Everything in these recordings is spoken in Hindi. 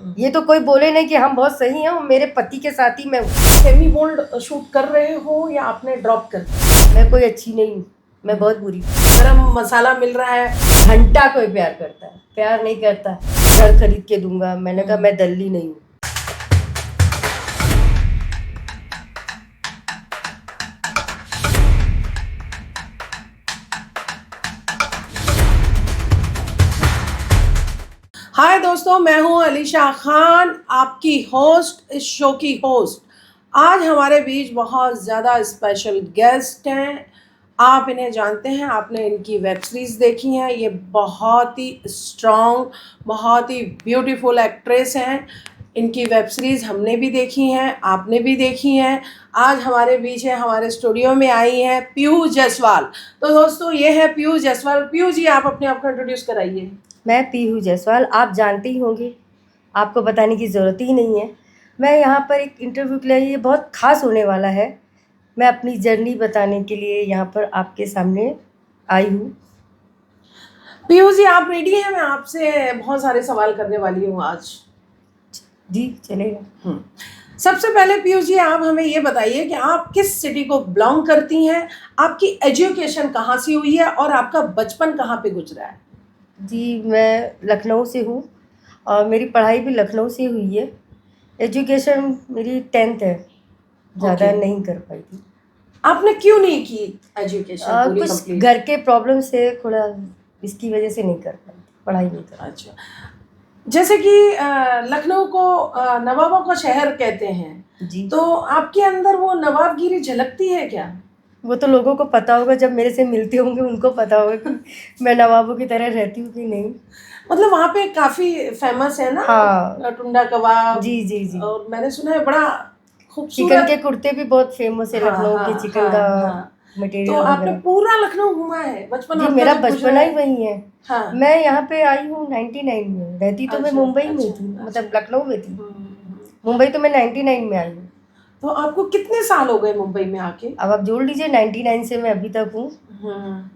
ये तो कोई बोले नहीं कि हम बहुत सही हैं, मेरे पति के साथ ही मैं हूँ। सेमी बोल्ड शूट कर रहे हो या आपने ड्रॉप कर दिया? मैं कोई अच्छी नहीं हूँ, मैं बहुत बुरी। गरम मसाला मिल रहा है। घंटा कोई प्यार करता है, प्यार नहीं करता। घर खरीद के दूंगा, मैंने कहा मैं दल्ली नहीं हूँ। हाय दोस्तों, मैं हूं अलीशा खान, आपकी होस्ट, इस शो की होस्ट। आज हमारे बीच बहुत ज़्यादा स्पेशल गेस्ट हैं। आप इन्हें जानते हैं, आपने इनकी वेब सीरीज़ देखी है। ये बहुत ही स्ट्रॉन्ग, बहुत ही ब्यूटीफुल एक्ट्रेस हैं। इनकी वेब सीरीज़ हमने भी देखी हैं, आपने भी देखी हैं। आज हमारे बीच है, हमारे स्टूडियो में आई हैं पीहू जायसवाल। तो दोस्तों, ये है पीहू जायसवाल। पीहू जी, आप अपने आप को इंट्रोड्यूस कराइए। मैं पीहू जायसवाल, आप जानते ही होंगे, आपको बताने की ज़रूरत ही नहीं है। मैं यहाँ पर एक इंटरव्यू के लिए, ये बहुत खास होने वाला है। मैं अपनी जर्नी बताने के लिए यहाँ पर आपके सामने आई हूँ। पीयू जी, आप रेडी हैं? मैं आपसे बहुत सारे सवाल करने वाली हूँ आज। जी चलेगा। सबसे पहले पीयू जी, आप हमें ये बताइए कि आप किस सिटी को बिलोंग करती हैं, आपकी एजुकेशन कहाँ से हुई है और आपका बचपन कहाँ पे गुजरा है? जी, मैं लखनऊ से हूँ और मेरी पढ़ाई भी लखनऊ से हुई है। एजुकेशन मेरी 10th है, ज़्यादा Okay. नहीं कर पाई थी। आपने क्यों नहीं की एजुकेशन पूरी कुछ कंप्लीट? घर के प्रॉब्लम से थोड़ा, इसकी वजह से नहीं कर पाई, पढ़ाई नहीं कर पाई। अच्छा, जैसे कि लखनऊ को नवाबों का शहर कहते हैं जी, तो आपके अंदर वो नवाबगिरी झलकती है क्या? वो तो लोगों को पता होगा, जब मेरे से मिलते होंगे उनको पता होगा कि मैं नवाबों की तरह रहती हूँ कि नहीं। मतलब वहाँ पे काफी फेमस है ना? हाँ, टुंडा कबाब। जी जी जी। और मैंने सुना है बड़ा चिकन खूबसूरत। के कुर्ते भी बहुत फेमस है, हाँ लखनऊ हाँ के चिकन हाँ का हाँ। तो मटेरियल आपने वगैरह। पूरा लखनऊ घूमा है? बचपन जी, आपका मेरा जो गुजरा बचपना ही है। वही है। हाँ। मैं यहाँ पे आई हूँ 99 में, रहती तो मैं अच्छा मुंबई में अच्छा थी, अच्छा। मतलब लखनऊ में थी। हम्म। मुंबई तो मैं 99 में आई हूँ। तो आपको कितने साल हो गए मुंबई में आके? अब आप जोड़ लीजिए, 99 से मैं अभी तक हूँ। हम्म।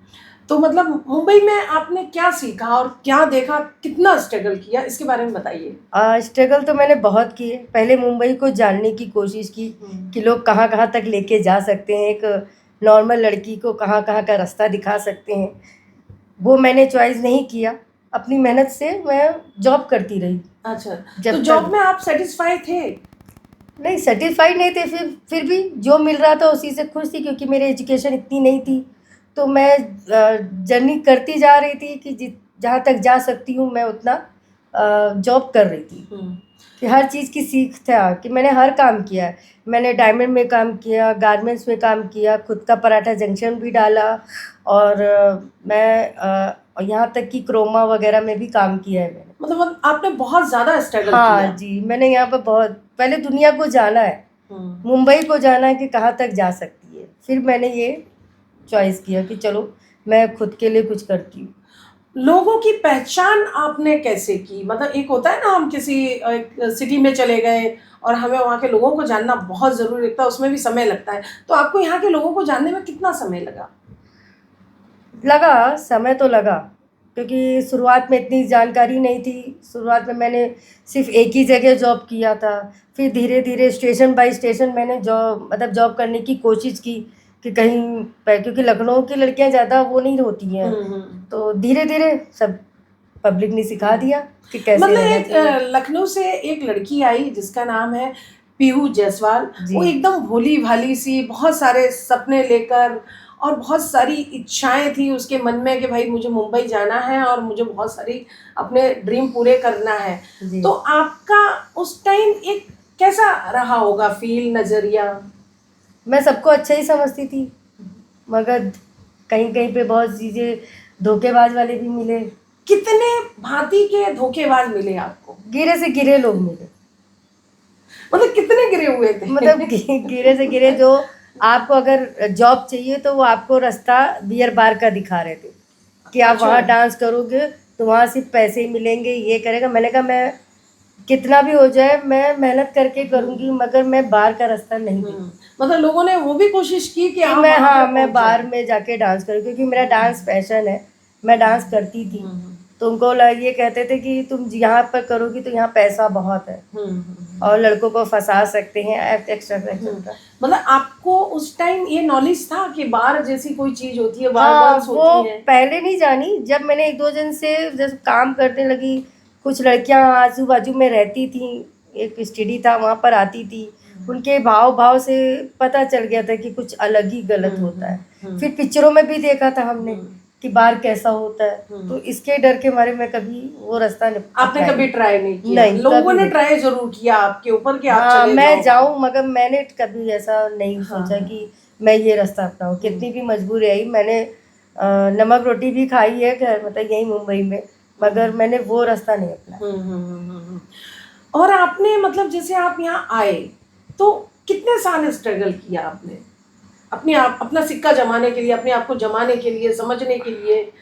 तो मतलब मुंबई में आपने क्या सीखा और क्या देखा, कितना स्ट्रगल किया, इसके बारे में बताइए। स्ट्रगल तो मैंने बहुत किए। पहले मुंबई को जानने की कोशिश की कि लोग कहाँ कहाँ तक लेके जा सकते हैं, एक नॉर्मल लड़की को कहाँ कहाँ का रास्ता दिखा सकते हैं। वो मैंने चॉइस नहीं किया, अपनी मेहनत से मैं जॉब करती रही। अच्छा, तो जब जॉब तक में आप सेटिस्फाई थे? नहीं, सेटिस्फाइड नहीं थे, फिर भी जो मिल रहा था उसी से खुश थी, क्योंकि मेरी एजुकेशन इतनी नहीं थी। तो मैं जर्नी करती जा रही थी कि जहाँ तक जा सकती हूँ मैं उतना जॉब कर रही थी। कि हर चीज़ की सीख था कि मैंने हर काम किया है। मैंने डायमंड में काम किया, गारमेंट्स में काम किया, खुद का पराठा जंक्शन भी डाला, और मैं यहाँ तक कि क्रोमा वगैरह में भी काम किया है मैंने। मतलब आपने बहुत ज्यादा स्ट्रगल हाँ किया। जी, मैंने यहाँ पर बहुत पहले दुनिया को जाना है, मुंबई को जाना है कि कहाँ तक जा सकती है। फिर मैंने ये चॉइस किया कि चलो मैं खुद के लिए कुछ करती हूँ। लोगों की पहचान आपने कैसे की? मतलब एक होता है ना, हम किसी एक सिटी में चले गए और हमें वहाँ के लोगों को जानना बहुत ज़रूरी लगता है, उसमें भी समय लगता है। तो आपको यहाँ के लोगों को जानने में कितना समय लगा? लगा, समय तो लगा, क्योंकि शुरुआत में इतनी जानकारी नहीं थी। शुरुआत में मैंने सिर्फ एक ही जगह जॉब किया था। फिर धीरे धीरे स्टेशन बाय स्टेशन मैंने जॉब करने की कोशिश की कि कहीं क्योंकि लखनऊ की लड़कियां ज़्यादा वो नहीं होती हैं। तो धीरे धीरे सब पब्लिक ने सिखा दिया कि कैसे मतलब रहना एक चाहिए। लखनऊ से एक लड़की आई जिसका नाम है पीहू जायसवाल। जी। वो एकदम भोली भाली सी, बहुत सारे सपने लेकर और बहुत सारी इच्छाएं थी उसके मन में कि भाई मुझे मुंबई जाना है और मुझे बहुत सारी अपने ड्रीम पूरे करना है। जी। तो आपका उस टाइम एक कैसा रहा होगा फील, नजरिया? मैं सबको अच्छा ही समझती थी, मगर कहीं कहीं पे बहुत चीज़ें धोखेबाज वाले भी मिले। कितने भांति के धोखेबाज मिले आपको? गिरे से गिरे लोग मिले, मतलब कितने गिरे हुए थे? मतलब गिरे से गिरे, जो आपको अगर जॉब चाहिए तो वो आपको रास्ता बियर बार का दिखा रहे थे कि आप अच्छा। वहाँ डांस करोगे तो वहाँ सिर्फ पैसे ही मिलेंगे, ये करेगा। मैंने कहा मैं कितना भी हो जाए मैं मेहनत करके करूँगी, मगर मैं बार का रास्ता नहीं दूँगी। मतलब लोगों ने वो भी कोशिश की कि आप मैं, वहाँ हाँ, पे मैं पहुँच बार जाएं। में जाके डांस करूँ, क्योंकि मेरा डांस पैशन है, मैं डांस करती थी। तो उनको ये कहते थे कि तुम यहाँ पर करोगी तो यहाँ पैसा बहुत है और लड़कों को फंसा सकते हैं, एक्स्ट्रा एक्स्ट्रा। मतलब आपको उस टाइम ये नॉलेज था कि बार जैसी कोई चीज होती है, हाँ, वंस वो होती है? पहले नहीं जानी। जब मैंने एक दो जन से जब काम करने लगी, कुछ लड़कियां आजू बाजू में रहती थी, एक स्टडी था वहाँ पर आती थी, उनके भाव भाव से पता चल गया था कि कुछ अलग ही गलत होता है। फिर पिक्चरों में भी देखा था हमने कि बाहर कैसा होता है, तो इसके डर के मारे मैं कभी वो रास्ता नहीं आपने अपनाया। कभी ट्राई नहीं किया? नहीं, लोगों कभी ने नहीं। ट्राई जरूर किया आपके ऊपर कि आप हाँ, चले मैं जाओ। जाऊं, मगर मैंने कभी ऐसा नहीं सोचा कि मैं ये रास्ता अपनाऊं। कितनी भी मजबूरी आई, मैंने नमक रोटी भी खाई है घर, मतलब यही मुंबई में, मगर मैंने वो रास्ता नहीं अपनाया। और आपने मतलब जैसे आप यहाँ आए तो कितने साल स्ट्रगल किया आपने अपने आप, अपना सिक्का जमाने के लिए, अपने आप को जमाने के लिए, समझने के लिए?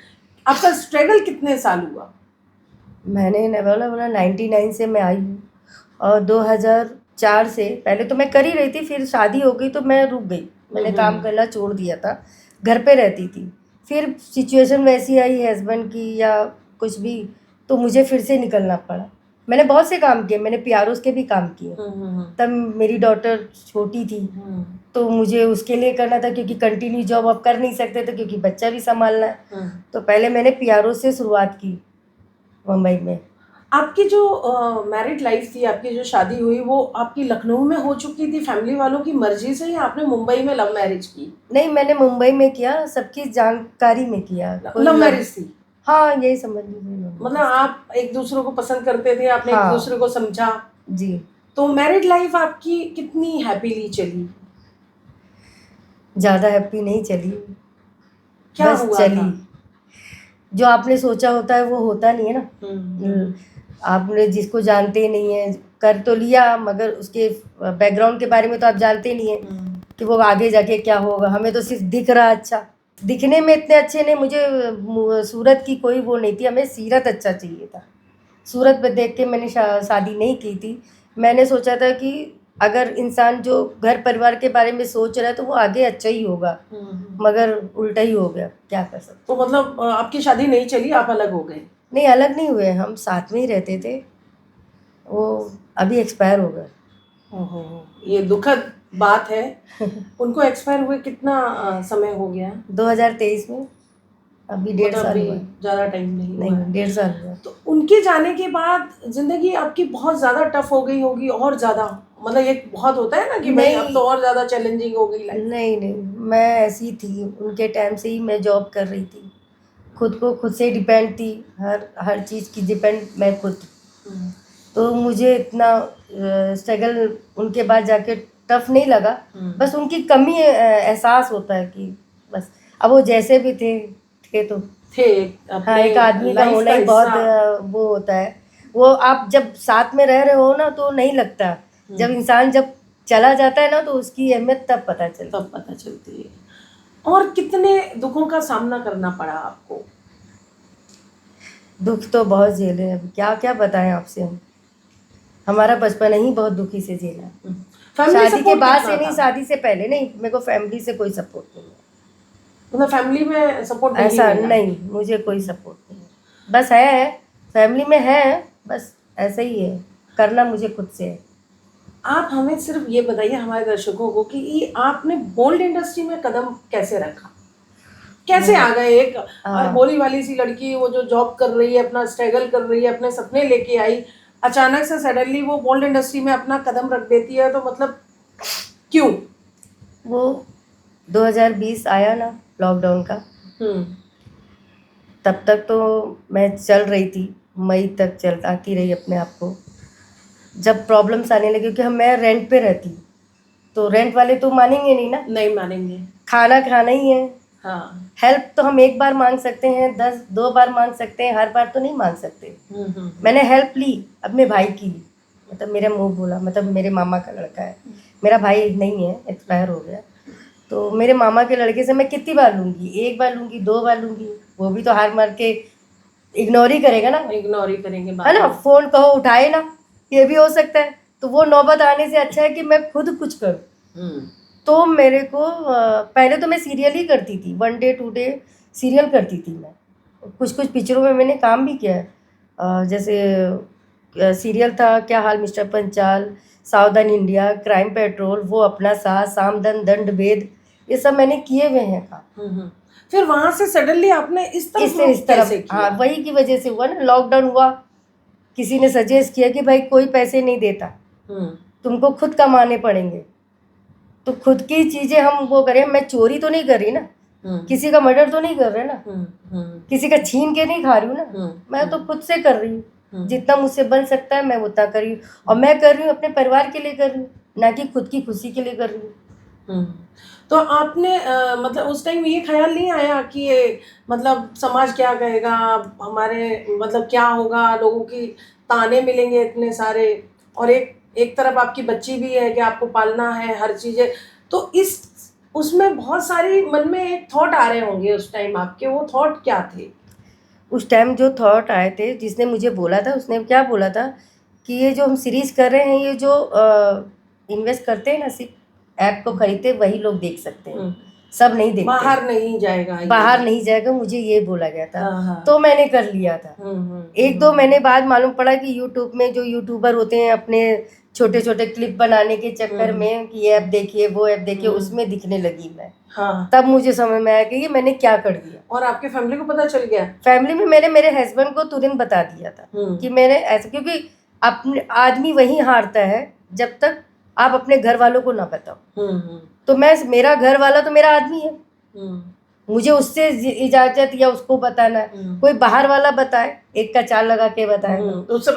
आपका स्ट्रगल कितने साल हुआ? मैंने बोला 99 से मैं आई हूँ, और 2004 से पहले तो मैं कर ही रही थी, फिर शादी हो गई तो मैं रुक गई, मैंने काम करना छोड़ दिया था, घर पे रहती थी। फिर सिचुएशन वैसी आई हस्बैंड की या कुछ भी, तो मुझे फिर से निकलना पड़ा। मैंने बहुत से काम किए, मैंने PROs के भी काम किए। तब मेरी डॉटर छोटी थी, तो मुझे उसके लिए करना था, क्योंकि कंटिन्यू जॉब अब कर नहीं सकते थे क्योंकि बच्चा भी संभालना है। तो पहले मैंने PRO से शुरुआत की मुंबई में। आपकी जो मैरिड लाइफ थी, आपकी जो शादी हुई, वो आपकी लखनऊ में हो चुकी थी फैमिली वालों की मर्जी से, या आपने मुंबई में लव मैरिज की? नहीं, मैंने मुंबई में किया, सबकी जानकारी में किया। लव मैरिज थी? हाँ, यही समझ लीजिए। मतलब आप एक दूसरे को पसंद करते थे, आपने एक दूसरे को समझा जी। तो मैरिड लाइफ आपकी कितनी हैप्पीली चली? ज़्यादा हैप्पी नहीं चली, क्या बस हुआ चली। था? जो आपने सोचा होता है वो होता नहीं है ना। आपने जिसको जानते नहीं है, कर तो लिया, मगर उसके बैकग्राउंड के बारे में तो आप जानते नहीं है कि वो आगे जाके क्या होगा। हमें तो सिर्फ दिख रहा अच्छा, दिखने में इतने अच्छे नहीं, मुझे सूरत की कोई वो नहीं थी, हमें सीरत अच्छा चाहिए था। सूरत पे देख के मैंने शादी नहीं की थी। मैंने सोचा था कि अगर इंसान जो घर परिवार के बारे में सोच रहा है तो वो आगे अच्छा ही होगा, मगर उल्टा ही हो गया, क्या कर सकते। तो मतलब आपकी शादी नहीं चली, आप अलग हो गए? नहीं, अलग नहीं हुए, हम साथ में ही रहते थे, वो अभी एक्सपायर हो गए। ये दुखद बात है। उनको एक्सपायर हुए कितना समय हो गया? 2023 में, अभी 1.5 साल हुआ। ज़्यादा टाइम नहीं हुआ है। 1.5 साल हुआ। तो उनके जाने के बाद जिंदगी आपकी बहुत ज़्यादा टफ हो गई होगी, और ज़्यादा, मतलब एक बहुत होता है ना कि भाई अब तो और ज़्यादा चैलेंजिंग हो गई लाइफ। नहीं, मैं ऐसी थी, उनके टाइम से ही मैं जॉब कर रही थी, खुद से डिपेंड थी, हर चीज़ की डिपेंड मैं खुद। तो मुझे इतना स्ट्रगल उनके बाद जाके टफ नहीं लगा। बस उनकी कमी एहसास होता है कि बस, अब वो जैसे भी थे तो थे। हाँ, एक आदमी का होना ही बहुत वो होता है। वो आप जब साथ में रह रहे हो ना तो नहीं लगता, जब इंसान जब चला जाता है ना तो उसकी अहमियत तब पता चलती है। और कितने दुखों का सामना करना पड़ा आपको? दुख तो बहुत झेले, अब क्या क्या बताएं आपसे। हमारा बचपन ही बहुत दुखी से झेला। शादी के बाद से नहीं, शादी से पहले नहीं, मेरे को फैमिली से कोई सपोर्ट नहीं है। मतलब फैमिली में सपोर्ट नहीं? ऐसा नहीं, मुझे कोई सपोर्ट नहीं है। बस है, फैमिली में है, बस ऐसा ही है, करना मुझे खुद से है। आप हमें सिर्फ ये बताइए हमारे दर्शकों को कि ये आपने बोल्ड इंडस्ट्री में कदम कैसे रखा, कैसे आ गए? एक भोली वाली सी लड़की, वो जो जॉब कर रही है, अपना स्ट्रगल कर रही है, अपने सपने लेके आई, अचानक से सडनली वो बोल्ड इंडस्ट्री में अपना कदम रख देती है, तो मतलब क्यों? वो 2020 आया ना लॉकडाउन का, तब तक तो मैं चल रही थी, मई तक चलाती रही अपने आप को। जब प्रॉब्लम्स आने लगी, क्योंकि मैं रेंट पे रहती, तो रेंट वाले तो मानेंगे नहीं ना। नहीं मानेंगे, खाना खाना ही है। हाँ। हेल्प तो हम एक बार मांग सकते हैं, 2 बार मांग सकते हैं, हर बार तो नहीं मांग सकते। मैंने हेल्प ली, अपने भाई की ली, मतलब मेरा मुंह बोला, मतलब मेरे मामा का लड़का है, मेरा भाई नहीं है, एक्सपायर हो गया। तो मेरे मामा के लड़के से मैं कितनी बार लूँगी? 1 बार लूँगी, 2 बार लूँगी, वो भी तो हार मार के इग्नोर ही करेगा ना। इग्नोर ही करेंगे, है ना। फ़ोन कहो उठाए ना, ये भी हो सकता है। तो वो नौबत आने से अच्छा है कि मैं खुद कुछ करूँ। तो मेरे को पहले तो मैं सीरियल ही करती थी, 1 डे 2 डे सीरियल करती थी मैं। कुछ कुछ पिक्चरों में मैंने काम भी किया है। जैसे सीरियल था क्या हाल मिस्टर पंचाल, सावधान इंडिया, क्राइम पेट्रोल, वो अपना साथ, सामदन, दंड भेद, ये सब मैंने किए हुए हैं काम। फिर वहां से सडनली आपने इस तरफ इससे रुख इस तरफ, कैसे किया? हाँ वही की वजह से हुआ ना, लॉकडाउन हुआ, किसी ने सजेस्ट किया कि भाई कोई पैसे नहीं देता, तुमको खुद कमाने पड़ेंगे, तो खुद की चीजें हम वो करें। मैं चोरी तो नहीं कर रही ना, किसी का मर्डर तो नहीं कर रहे ना, किसी का छीन के नहीं खा रही हूँ ना, मैं तो खुद से कर रही हूँ, जितना मुझसे बन सकता है मैं उतना कर रही हूँ। और मैं कर रही हूँ अपने परिवार के लिए कर रही हूँ, ना कि खुद की खुशी के लिए कर रही हूँ। तो आपने मतलब उस टाइम ये ख्याल नहीं आया कि ये मतलब समाज क्या कहेगा, हमारे मतलब क्या होगा, लोगों की ताने मिलेंगे इतने सारे, और एक तरफ आपकी बच्ची भी है कि आपको पालना है हर चीज़ें, तो इस उसमें बहुत सारी मन में एक थॉट आ रहे होंगे उस टाइम आपके, वो थॉट क्या थे? उस टाइम जो थॉट आए थे, जिसने मुझे बोला था उसने क्या बोला था कि ये जो हम सीरीज़ कर रहे हैं, ये जो इन्वेस्ट करते हैं ना, सिर्फ ऐप को खरीदते वही लोग देख सकते हैं, सब नहीं देखते, बाहर नहीं जाएगा ये। बाहर नहीं जाएगा, मुझे ये बोला गया था। हाँ। तो मैंने कर लिया था। एक दो महीने बाद मालूम पड़ा कि यूट्यूब में जो यूट्यूबर होते हैं अपने छोटे छोटे क्लिप बनाने के चक्कर में कि ये ऐप देखिए वो ऐप देखिए, उसमें दिखने लगी मैं। हाँ। तब मुझे समझ में आया कि ये मैंने क्या कर दिया। और आपके फैमिली को पता चल गया? फैमिली में मैंने मेरे हस्बैंड को तुरंत बता दिया था कि मैंने ऐसे, क्योंकि अपने आदमी वही हारता है जब तक आप अपने घर वालों को ना बताओ। तो मैं, मेरा घर वाला तो मेरा आदमी है, मुझे उससे इजाजत या उसको बताना है। कोई बाहर वाला बताए, एक का चाल लगा के बताए,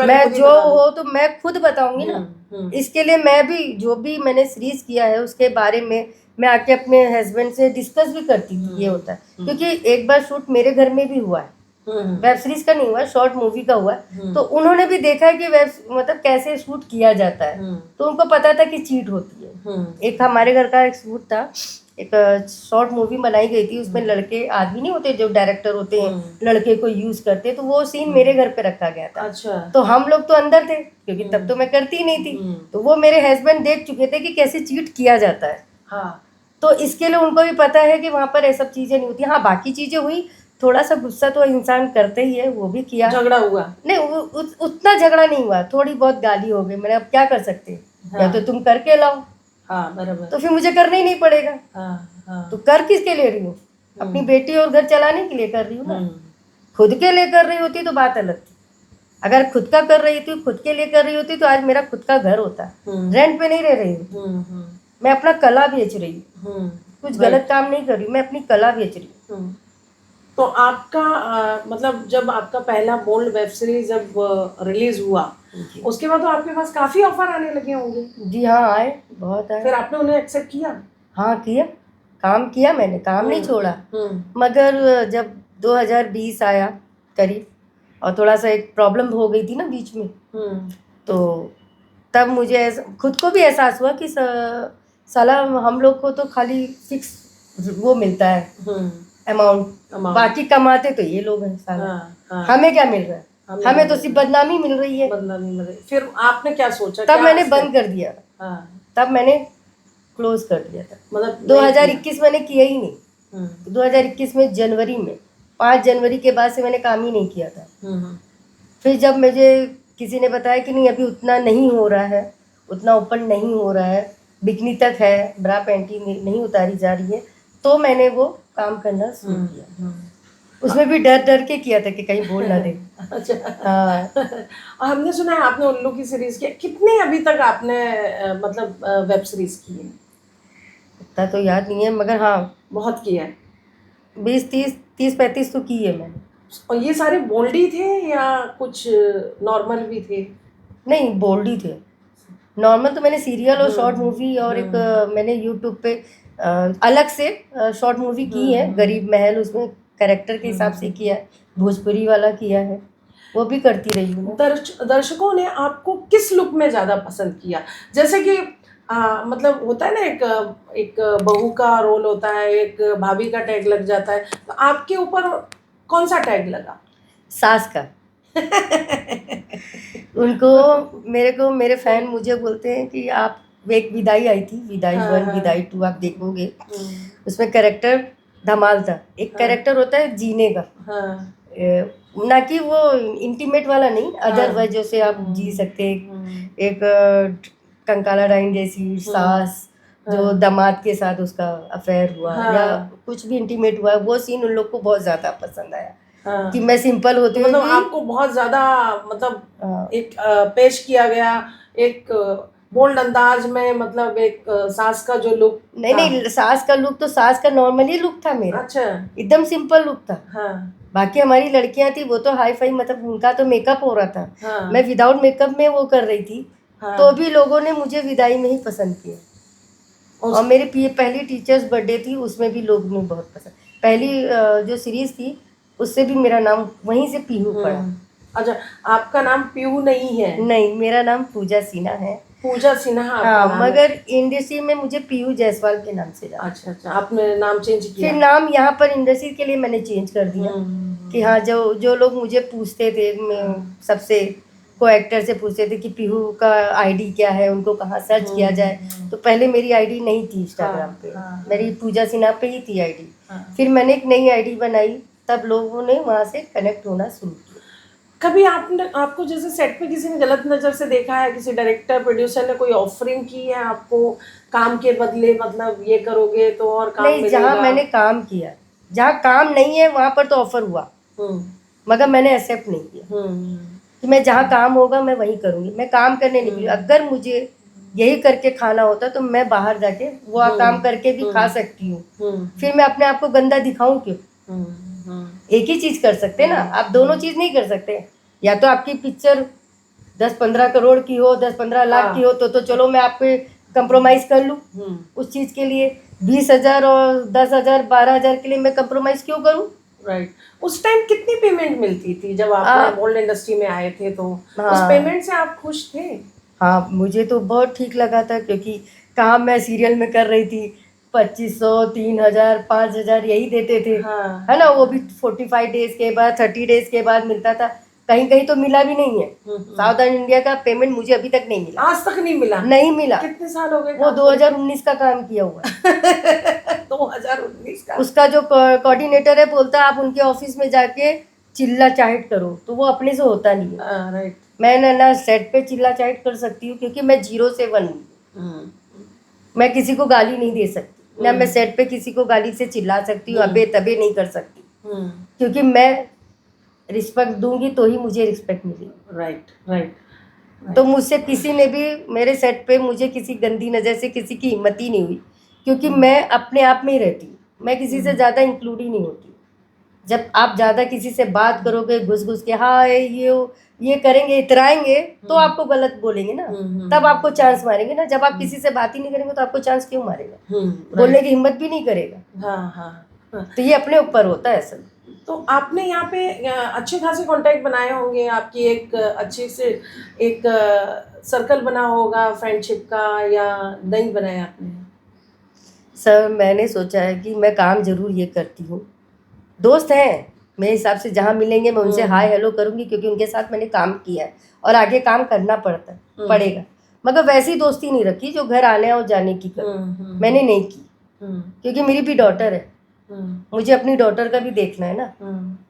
मैं जो हो तो मैं खुद बताऊंगी ना। इसके लिए मैं भी जो भी मैंने सीरीज किया है उसके बारे में मैं आके अपने हस्बैंड से डिस्कस भी करती थी। ये होता है क्योंकि एक बार शूट मेरे घर में भी हुआ है, वेब सीरीज का नहीं हुआ, शॉर्ट मूवी का हुआ है। तो उन्होंने भी देखा है कि वेब मतलब कैसे शूट किया जाता है, तो उनको पता था कि चीट होती है। एक हमारे घर का एक शूट था, एक शॉर्ट मूवी बनाई गई थी, उसमें लड़के, आदमी नहीं होते जो डायरेक्टर होते हैं, लड़के को यूज करते, तो वो सीन मेरे घर पे रखा गया था। अच्छा। तो हम लोग तो अंदर थे क्योंकि तब तो मैं करती नहीं थी, तो वो मेरे हस्बैंड देख चुके थे कि कैसे चीट किया जाता है। हाँ। तो इसके लिए उनको भी पता है कि वहाँ पर ये सब चीजें नहीं होती। हाँ बाकी चीजें हुई, थोड़ा सा गुस्सा तो इंसान करते ही है, वो भी किया। झगड़ा हुआ? नहीं, उतना झगड़ा नहीं हुआ, थोड़ी बहुत गाली हो गई। मैंने अब क्या कर सकते हैं, या तो तुम करके लाओ, हाँ बराबर, तो फिर मुझे करना ही नहीं पड़ेगा। हाँ। तो कर किसके ले रही हूँ, अपनी बेटी और घर चलाने के लिए कर रही हूँ ना। खुद के लिए कर रही होती तो बात अलग थी। अगर खुद का कर रही थी, खुद के लिए कर रही होती तो आज मेरा खुद का घर होता। रेंट पे नहीं रह रही हूँ, मैं अपना कला बेच रही हूँ, कुछ गलत काम नहीं कर रही, मैं अपनी कला बेच रही हूँ। तो आपका मतलब जब आपका पहला बोल्ड वेब सीरीज जब रिलीज हुआ, उसके बाद तो आपके पास काफी ऑफर आने लगे होंगे? जी हाँ, आए, बहुत आए। फिर आपने उन्हें एक्सेप्ट किया? हाँ किया, काम किया मैंने, काम नहीं छोड़ा। मगर जब 2020 आया करीब, और थोड़ा सा एक प्रॉब्लम हो गई थी ना बीच में, तो तब मुझे खुद को भी एहसास हुआ कि साला हम लोग को तो खाली फिक्स वो मिलता है अमाउंट, बाकी कमाते तो ये लोग हैं साला। हमें क्या मिल रहा है, हमें तो सिर्फ बदनामी मिल रही है। बदनामी मिल रही। फिर आपने क्या सोचा? तब मैंने बंद कर दिया, तब मैंने क्लोज कर दिया था। मतलब 2021 मैंने किया ही नहीं। 2021 में जनवरी में 5 जनवरी के बाद से मैंने काम ही नहीं किया था। फिर जब मुझे किसी ने बताया कि नहीं अभी उतना नहीं हो रहा है, उतना ओपन नहीं हो रहा है, बिकनी तक है, ब्रा पैंटी नहीं उतारी जा रही है, तो मैंने वो काम करना शुरू किया। उसमें भी डर डर के किया था कि कहीं बोल ना दे। अच्छा। हाँ। और हमने सुना है आपने उल्लू की सीरीज की, कितने अभी तक आपने मतलब वेब सीरीज की है? इतना तो याद नहीं है, मगर हाँ बहुत किया है। 20-30-35 तो की है मैंने। और ये सारे बोल्डी थे या कुछ नॉर्मल भी थे? नहीं, बोल्डी थे। नॉर्मल तो मैंने सीरियल और शॉर्ट मूवी और एक मैंने यूट्यूब पे अलग से शॉर्ट मूवी की है, गरीब महल, उसमें कैरेक्टर के हिसाब से किया है, भोजपुरी वाला किया है, वो भी करती रही हूँ। दर्शकों ने आपको किस लुक में ज़्यादा पसंद किया? जैसे कि मतलब होता है ना, एक बहू का रोल होता है, एक भाभी का टैग लग जाता है, तो आपके ऊपर कौन सा टैग लगा? सास का। उनको, मेरे को, मेरे फैन मुझे बोलते हैं कि आप, एक विदाई आई थी, विदाई 1 विदाई 2 आप देखोगे, उसमें कैरेक्टर धमाल था। एक कैरेक्टर होता है जीने का, ना कि वो इंटीमेट वाला नहीं, अदरवाइज जैसे आप जी सकते हैं एक कंकाला डाइन जैसी सास जो दामाद के साथ उसका अफेयर हुआ या कुछ भी इंटीमेट हुआ, वो सीन उन लोग को बहुत ज्यादा पसंद आया कि मैं सिंपल होती हूँ, मतलब आपको बहुत ज्यादा मतलब एक पेश किया गया एक बोल्ड अंदाज में, मतलब एक सास का जो लुक। नहीं सास का लुक तो सास का नॉर्मली लुक था मेरा, अच्छा, एकदम सिंपल लुक था। हाँ, बाकी हमारी लड़कियां थी वो तो हाई फाई, मतलब उनका तो मेकअप हो रहा था, हाँ, मैं विदाउट मेकअप में वो कर रही थी, हाँ, तो भी लोगों ने मुझे विदाई में ही पसंद किया। और मेरी पहली टीचर्स बर्थडे थी, उसमें भी लोग ने बहुत पसंद, पहली जो सीरीज थी उससे भी मेरा नाम वहीं से पीहू पड़ा। अच्छा, आपका नाम पीहू नहीं है? नहीं, मेरा नाम पूजा सिन्हा है। पूजा सिन्हा आपका हाँ, नाम मगर इंडस्ट्री में मुझे पीहू जायसवाल के नाम से जाना। अच्छा अच्छा, आपने नाम चेंज किया? फिर नाम यहाँ पर इंडस्ट्री के लिए मैंने चेंज कर दिया कि हाँ, जो लोग मुझे पूछते थे, मैं सबसे को एक्टर से पूछते थे कि पीहू का आईडी क्या है, उनको कहाँ सर्च किया जाए, तो पहले मेरी आईडी नहीं थी इंस्टाग्राम पे, मेरी पूजा सिन्हा पे ही थी आईडी। फिर मैंने एक नई आईडी बनाई, तब लोगों ने वहाँ से कनेक्ट होना शुरू किया। कभी आपको जैसे सेट पे किसी ने गलत नज़र से देखा है, किसी डायरेक्टर प्रोड्यूसर ने कोई ऑफरिंग की है आपको काम के बदले, मतलब ये करोगे तो और काम नहीं, मिलेगा? जहाँ मैंने काम किया, जहाँ काम नहीं है वहाँ पर तो ऑफर हुआ, मगर मैंने एक्सेप्ट नहीं किया कि मैं जहाँ काम होगा मैं वहीं करूँगी। मैं काम करने निकली, अगर मुझे यही करके खाना होता तो मैं बाहर जाके वो काम करके भी खा सकती हूँ, फिर मैं अपने आप को गंदा दिखाऊं क्यों? एक ही चीज कर सकते ना, आप दोनों चीज नहीं कर सकते। या तो आपकी पिक्चर 10-15 करोड़ की हो, 10-15 लाख की हो, तो चलो मैं आपको कंप्रोमाइज कर लूँ उस चीज के लिए। 20,000 और 10,000 12,000 के लिए मैं कंप्रोमाइज क्यों करूँ? राइट। उस टाइम कितनी पेमेंट मिलती थी जब आप बोल्ड इंडस्ट्री में आए थे, तो उस पेमेंट से आप खुश थे? हाँ, मुझे तो बहुत ठीक लगा था, क्योंकि काम मैं सीरियल में कर रही थी, 2500 3,000 5,000 यही देते थे, है ना, वो भी 45 डेज के बाद 30 डेज के बाद मिलता था। कहीं कहीं तो मिला भी नहीं है। साउदर्न इंडिया का पेमेंट मुझे अभी तक नहीं मिला। आज तक नहीं मिला? नहीं मिला। कितने साल हो गए? वो 2019 का काम किया हुआ है। 2019 का। उसका जो कोऑर्डिनेटर है बोलता है आप उनके ऑफिस में जाके चिल्ला चाहट करो, तो वो अपने से होता नहीं है। राइट। मैं ना सेट पे चिल्ला चाहट कर सकती हूँ, क्योंकि मैं 0 से 1 हूँ। मैं किसी को गाली नहीं दे सकती, ना मैं सेट पे किसी को गाली से चिल्ला सकती हूँ, अबे तबे नहीं कर सकती, क्योंकि मैं रिस्पेक्ट दूंगी तो ही मुझे रिस्पेक्ट मिलेगी। Right right. तो मुझसे किसी ने भी मेरे सेट पे मुझे किसी गंदी नज़र से किसी की हिम्मत ही नहीं हुई, क्योंकि मैं अपने आप में ही रहती हूँ, मैं किसी से ज़्यादा इंक्लूड ही नहीं होती। जब आप ज़्यादा किसी से बात करोगे घुस घुस के, हाँ ये करेंगे इतराएंगे, तो आपको गलत बोलेंगे ना, तब आपको चांस मारेंगे ना। जब आप किसी से बात ही नहीं करेंगे तो आपको चांस क्यों मारेगा? बोलने की हिम्मत भी नहीं करेगा। हाँ हाँ। तो ये अपने ऊपर होता है असल। तो आपने यहाँ पे अच्छे खासे कांटेक्ट बनाए होंगे, आपकी एक अच्छे से एक सर्कल बना होगा फ्रेंडशिप का, या नहीं बनाया आपने? सर, मैंने सोचा है कि मैं काम जरूर ये करती हूँ, दोस्त हैं मेरे हिसाब से, जहाँ मिलेंगे मैं उनसे हाय हेलो करूँगी, क्योंकि उनके साथ मैंने काम किया है और आगे काम करना पड़ेगा। मगर वैसी दोस्ती नहीं रखी जो घर आने और जाने की कर, मैंने नहीं की, क्योंकि मेरी भी डॉटर है, मुझे अपनी डॉटर का भी देखना है ना,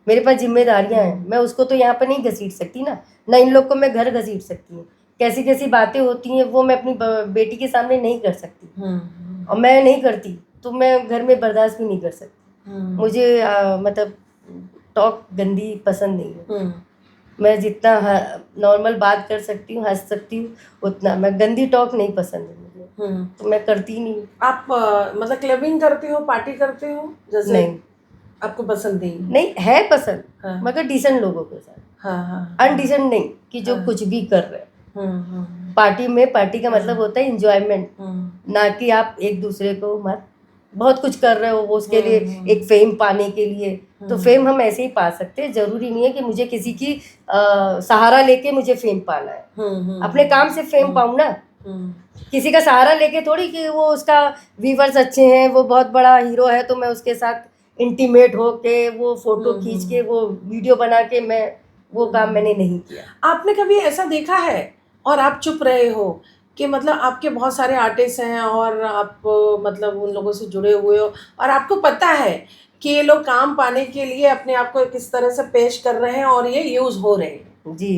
मेरे पास जिम्मेदारियां हैं। मैं उसको तो यहाँ पर नहीं घसीट सकती ना इन लोग को मैं घर घसीट सकती हूँ। कैसी कैसी बातें होती हैं वो मैं अपनी बेटी के सामने नहीं कर सकती, और मैं नहीं करती तो मैं घर में बर्दाश्त भी नहीं कर सकती। मुझे मतलब टॉक गंदी पसंद नहीं है। मैं जितना नॉर्मल बात कर सकती हूँ, हंस सकती हूँ, उतना, मैं गंदी टॉक नहीं पसंद है मुझे, तो मैं करती नहीं। आप मतलब क्लबिंग करते हो, पार्टी करते हो? जैसे नहीं, आपको पसंद नहीं है पसंद, मगर डिसेंट लोगों के साथ, अनडिसेंट नहीं कि जो कुछ भी कर रहे हैं। पार्टी का मतलब होता है इंजॉयमेंट, ना कि आप एक दूसरे को मत बहुत कुछ कर रहे हो वो उसके लिए, एक फेम पाने के लिए। तो फेम हम ऐसे ही पा सकते हैं, जरूरी नहीं है कि मुझे किसी की सहारा लेके मुझे फेम पाना है। अपने काम से फेम पाऊँ ना, किसी का सहारा लेके थोड़ी कि वो उसका व्यूवर्स अच्छे हैं, वो बहुत बड़ा हीरो है तो मैं उसके साथ इंटीमेट हो के वो फोटो खींच के वो वीडियो बना के, मैं वो काम मैंने नहीं किया। आपने कभी ऐसा देखा है और आप चुप रहे हो कि मतलब आपके बहुत सारे आर्टिस्ट हैं और आप मतलब उन लोगों से जुड़े हुए हो और आपको पता है कि ये लोग काम पाने के लिए अपने आप को किस तरह से पेश कर रहे हैं और ये यूज हो रहे हैं। जी।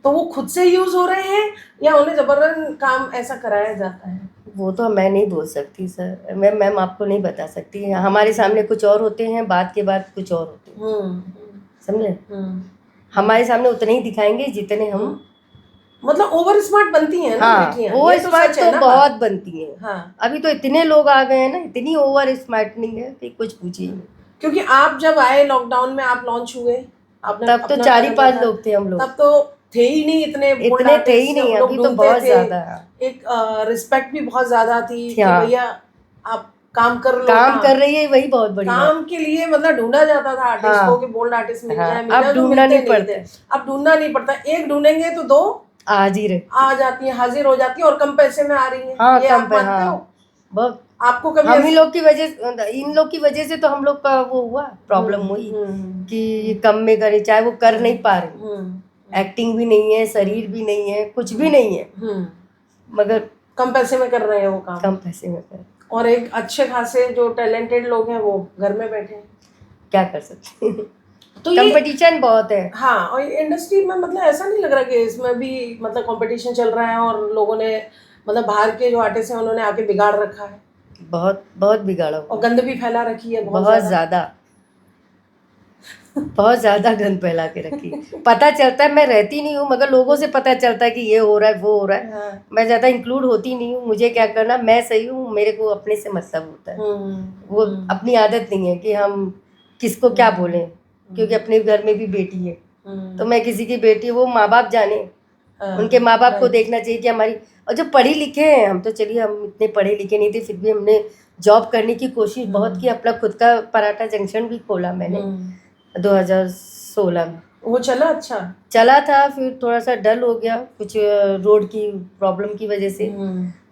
तो वो खुद से यूज हो रहे हैं या उन्हें जबरन काम ऐसा कराया जाता है? वो तो मैं नहीं बोल सकती सर, मैम आपको नहीं बता सकती। हमारे सामने कुछ और होते हैं, बात के बाद कुछ और होते हैं, समझे। हमारे सामने उतने ही दिखाएंगे जितने हम, मतलब ओवर स्मार्ट बनती हैं ना हाँ, बेटियां, ओवर ये तो स्मार्ट सच है तो ना बहुत बात? बनती है। हाँ, अभी तो इतने लोग आ गए हैं ना, इतनी ओवर स्मार्टनिंग है कि कुछ पूछिए नहीं। क्योंकि आप जब आए लॉकडाउन में, आप लॉन्च हुए, आपने तब तो अपना 4 ही चैनल 5 रखा, लोग थे हम लोग, तब तो थे ही नहीं इतने बोल्ड इतने थे ही आर्टिस्ट, नहीं, हम लोग अभी तो ढूंढते बहुत थे। ज्यादा है। एक रिस्पेक्ट भी बहुत ज्यादा थी कि हाँ। भैया आप काम कर लो काम ना। कर रही है, वही बहुत बड़ी बात। काम के लिए मतलब ढूंढा जाता था आर्टिस्ट हाँ। को कि बोल्ड आर्टिस्ट मिल हाँ, जाए, मिल अब जाए, तो ढूंढना मिलते नहीं नहीं थे। पड़ता, अब ढूंढना नहीं पड़ता, एक ढूंढेंगे तो 2 आज ही रहे। आ जाती हैं, हाजिर हो जाती हैं और कम पैसे में आ रही हैं। हाँ, ये कम आप पे, मानते हो? हाँ, बहुत। आपको कभी हम ही लोग की वजह, इन लोग की वजह से तो हम लोग का वो हुआ, प्रॉब्लम हुई कि ये कम में करे, चाहे वो कर नहीं पा रहे, एक्टिंग भी नहीं है, शरीर भी नहीं है, कुछ भी नहीं है, मगर कम पैसे में कर रहे हैं वो काम, कम पैसे में कर, और एक अच्छे खासे जो टैलेंटेड लोग हैं वो घर में बैठे हैं। क्या कर सकते हैं। तो ये कंपटीशन बहुत है। हाँ, और इंडस्ट्री में मतलब ऐसा नहीं लग रहा कि इसमें भी मतलब कंपटीशन चल रहा है और लोगों ने मतलब बाहर के जो आर्टिस्ट हैं उन्होंने आके बिगाड़ रखा है, बहुत बहुत बिगाड़ा और हुआ, गंद भी फैला रखी है बहुत बहुत ज्यादा, बहुत ज्यादा गंद फैला के रखी। पता चलता है, मैं रहती नहीं हूँ मगर लोगों से पता चलता है कि ये हो रहा है, वो हो रहा है। हाँ। मैं ज्यादा इंक्लूड होती नहीं हूँ, मुझे क्या करना, मैं सही हूँ, मेरे को अपने से मतलब होता है। वो अपनी आदत नहीं है कि हम किसको क्या बोलें, क्योंकि अपने घर में भी बेटी है, तो मैं किसी की बेटी, वो माँ बाप जाने, उनके माँ बाप को देखना चाहिए कि हमारी, और जो पढ़ी लिखे हैं हम, तो चलिए हम इतने पढ़े लिखे नहीं थे, फिर भी हमने जॉब करने की कोशिश बहुत की, अपना खुद का पराठा जंक्शन भी खोला मैंने 2016 में। वो चला अच्छा? चला था, फिर थोड़ा सा डल हो गया कुछ रोड की प्रॉब्लम की वजह से।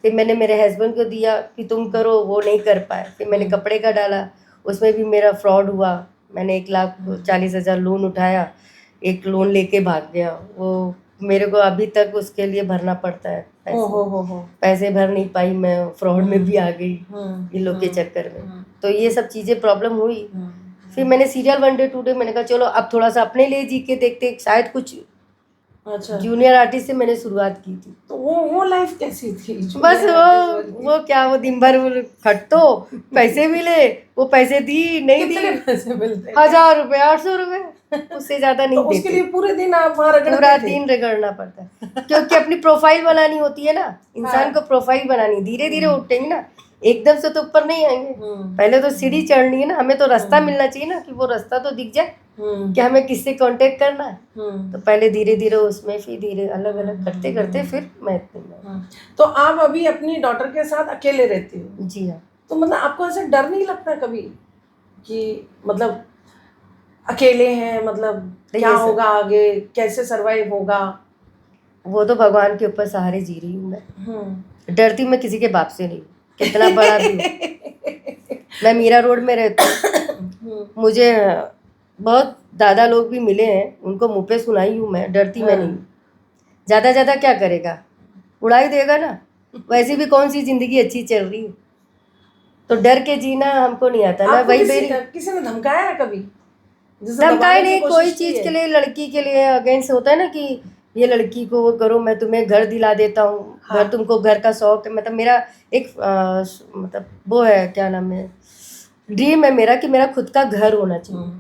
फिर मैंने मेरे हस्बैंड को दिया कि तुम करो, वो नहीं कर पाए। फिर मैंने कपड़े का डाला, उसमें भी मेरा फ्रॉड हुआ। मैंने 1,40,000 लोन उठाया, एक लोन लेके भाग गया। वो मेरे को अभी तक उसके लिए भरना पड़ता है पैसे भर नहीं पाई मैं, फ्रॉड में भी आ गई इन लोग के चक्कर में। तो ये सब चीज़ें प्रॉब्लम हुई। फिर मैंने सीरियल 1 डे 2 डे, मैंने कहा चलो अब थोड़ा सा अपने लिए जी के देखते, शायद कुछ। अच्छा, जूनियर आर्टिस्ट से मैंने शुरुआत की थी। तो वो लाइफ कैसी थी? बस वो क्या, वो दिन भर खटो, पैसे मिले, वो पैसे दी नहीं दी, कितने पैसे मिलते? 1000 रुपए, 800 रुपए, उससे ज्यादा नहीं तो देते। उसके लिए पूरे दिन आप वहाँ रगड़ते पूरा थे? दिन रगड़ना पड़ता है, क्योंकि अपनी प्रोफाइल बनानी होती है ना, इंसान को प्रोफाइल बनानी, धीरे धीरे उठेंगे ना, एकदम से तो ऊपर नहीं आएंगे। पहले तो सीढ़ी चढ़नी है ना, हमें तो रास्ता मिलना चाहिए ना, कि वो रास्ता तो दिख जाए कि हमें किससे कांटेक्ट करना है। तो पहले धीरे धीरे उसमें, फिर धीरे अलग अलग करते करते फिर मैं इतनी। तो आप अभी अपनी डॉटर के साथ अकेले रहती हो? जी हाँ। तो मतलब आपको ऐसा डर नहीं लगता कभी कि मतलब अकेले हैं, मतलब क्या होगा आगे, कैसे सरवाइव होगा? वो तो भगवान के ऊपर सहारे जी रही हूँ मैं। डरती मैं किसी के बाप से नहीं, कितना बड़ा भी हो। मैं मीरा रोड में रहती हूँ, मुझे बहुत दादा लोग भी मिले हैं, उनको मुँह पे सुनाई हूँ मैं, डरती मैं नहीं। ज़्यादा क्या करेगा, उड़ा ही देगा ना। वैसे भी कौन सी जिंदगी अच्छी चल रही है, तो डर के जीना हमको नहीं आता ना। वही किसी ने धमकाया है कभी? धमकाए नहीं, कोई चीज़ के लिए, लड़की के लिए अगेंस्ट होता है ना कि ये लड़की को वो करो, मैं तुम्हें घर दिला देता हूँ। हाँ। घर, तुमको घर का शौक है, मतलब मेरा एक मतलब वो है, क्या नाम है, ड्रीम है मेरा कि मेरा खुद का घर होना चाहिए।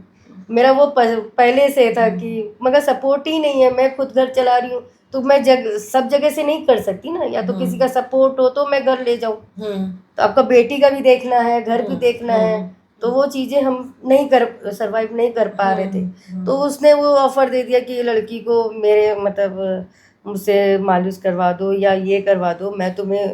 मेरा वो पहले से था कि, मगर सपोर्ट ही नहीं है। मैं खुद घर चला रही हूँ, तो मैं सब जगह से नहीं कर सकती ना, या तो किसी का सपोर्ट हो तो मैं घर ले जाऊँ, तो आपका बेटी का भी देखना है, घर भी देखना है, तो वो चीज़ें हम नहीं सरवाइव नहीं कर पा रहे थे। तो उसने वो ऑफर दे दिया कि ये लड़की को मेरे मतलब मुझसे मालिश करवा दो या ये करवा दो, मैं तुम्हें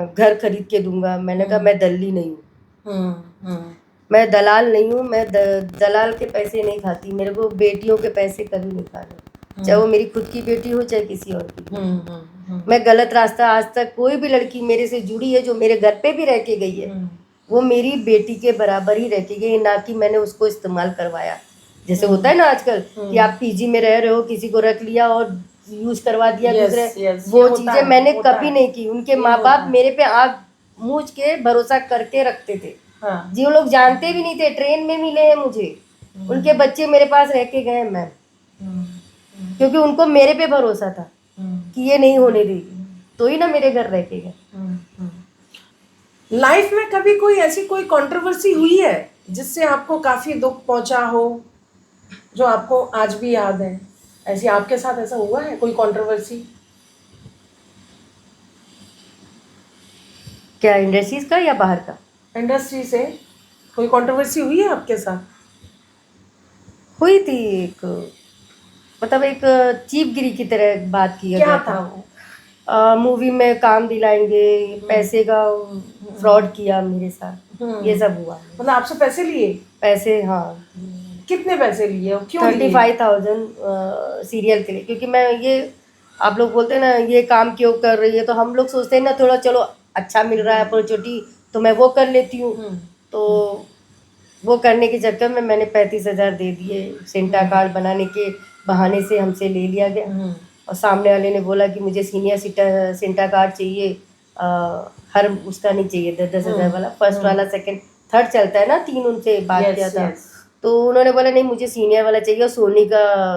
घर खरीद के दूंगा। मैंने कहा मैं दल्ली नहीं हूँ, मैं दलाल नहीं हूँ, मैं दलाल के पैसे नहीं खाती। मेरे को बेटियों के पैसे कभी नहीं खाने, चाहे वो मेरी खुद की बेटी हो चाहे किसी और की। मैं गलत रास्ता, आज तक कोई भी लड़की मेरे से जुड़ी है जो मेरे घर पे भी रह के गई है, वो मेरी बेटी के बराबर ही रह के गई, ना कि मैंने उसको इस्तेमाल करवाया। जैसे होता है ना आजकल कि आप पीजी में रह रहे हो, किसी को रख लिया और यूज करवा दिया दूसरे, वो चीजें मैंने कभी नहीं की। उनके माँ बाप मेरे पे आग मूझ के भरोसा करके रखते थे हाँ जो लोग जानते भी नहीं थे, ट्रेन में मिले हैं मुझे, उनके बच्चे मेरे पास रह के गए मैम, क्योंकि उनको मेरे पे भरोसा था कि ये नहीं होने देगी, तो ही ना मेरे घर रह के गए। लाइफ में कभी कोई ऐसी कोई कंट्रोवर्सी हुई है जिससे आपको काफी दुख पहुंचा हो, जो आपको आज भी याद है? ऐसी आपके साथ ऐसा हुआ है कोई कंट्रोवर्सी? क्या इंडस्ट्रीज का या बाहर का? इंडस्ट्री से कोई कंट्रोवर्सी हुई है आपके साथ? हुई थी एक, मतलब एक चीपगिरी की तरह बात किया क्या गया था था। वो? मूवी में काम दिलाएंगे, पैसे का फ्रॉड किया मेरे साथ, ये सब हुआ है। मतलब आपसे पैसे लिए? पैसे, हाँ, कितने पैसे लिए और क्यों लिए? 35,000 सीरियल के लिए, क्योंकि मैं ये, आप लोग बोलते हैं ना ये काम क्यों कर रही है, तो हम लोग सोचते हैं ना थोड़ा चलो अच्छा मिल रहा है अपॉर्चुनिटी तो मैं वो कर लेती हूँ। तो वो करने के चक्कर में मैंने 35,000 दे दिए, सेंटा कार्ड बनाने के बहाने से हमसे ले लिया गया। और सामने वाले ने बोला कि मुझे सीनियर सेंटा कार्ड चाहिए, हर उसका नहीं चाहिए, 10,000 वाला, फर्स्ट वाला, सेकंड, थर्ड चलता है ना, 3 उनसे बात किया था। तो उन्होंने बोला नहीं मुझे सीनियर वाला चाहिए, और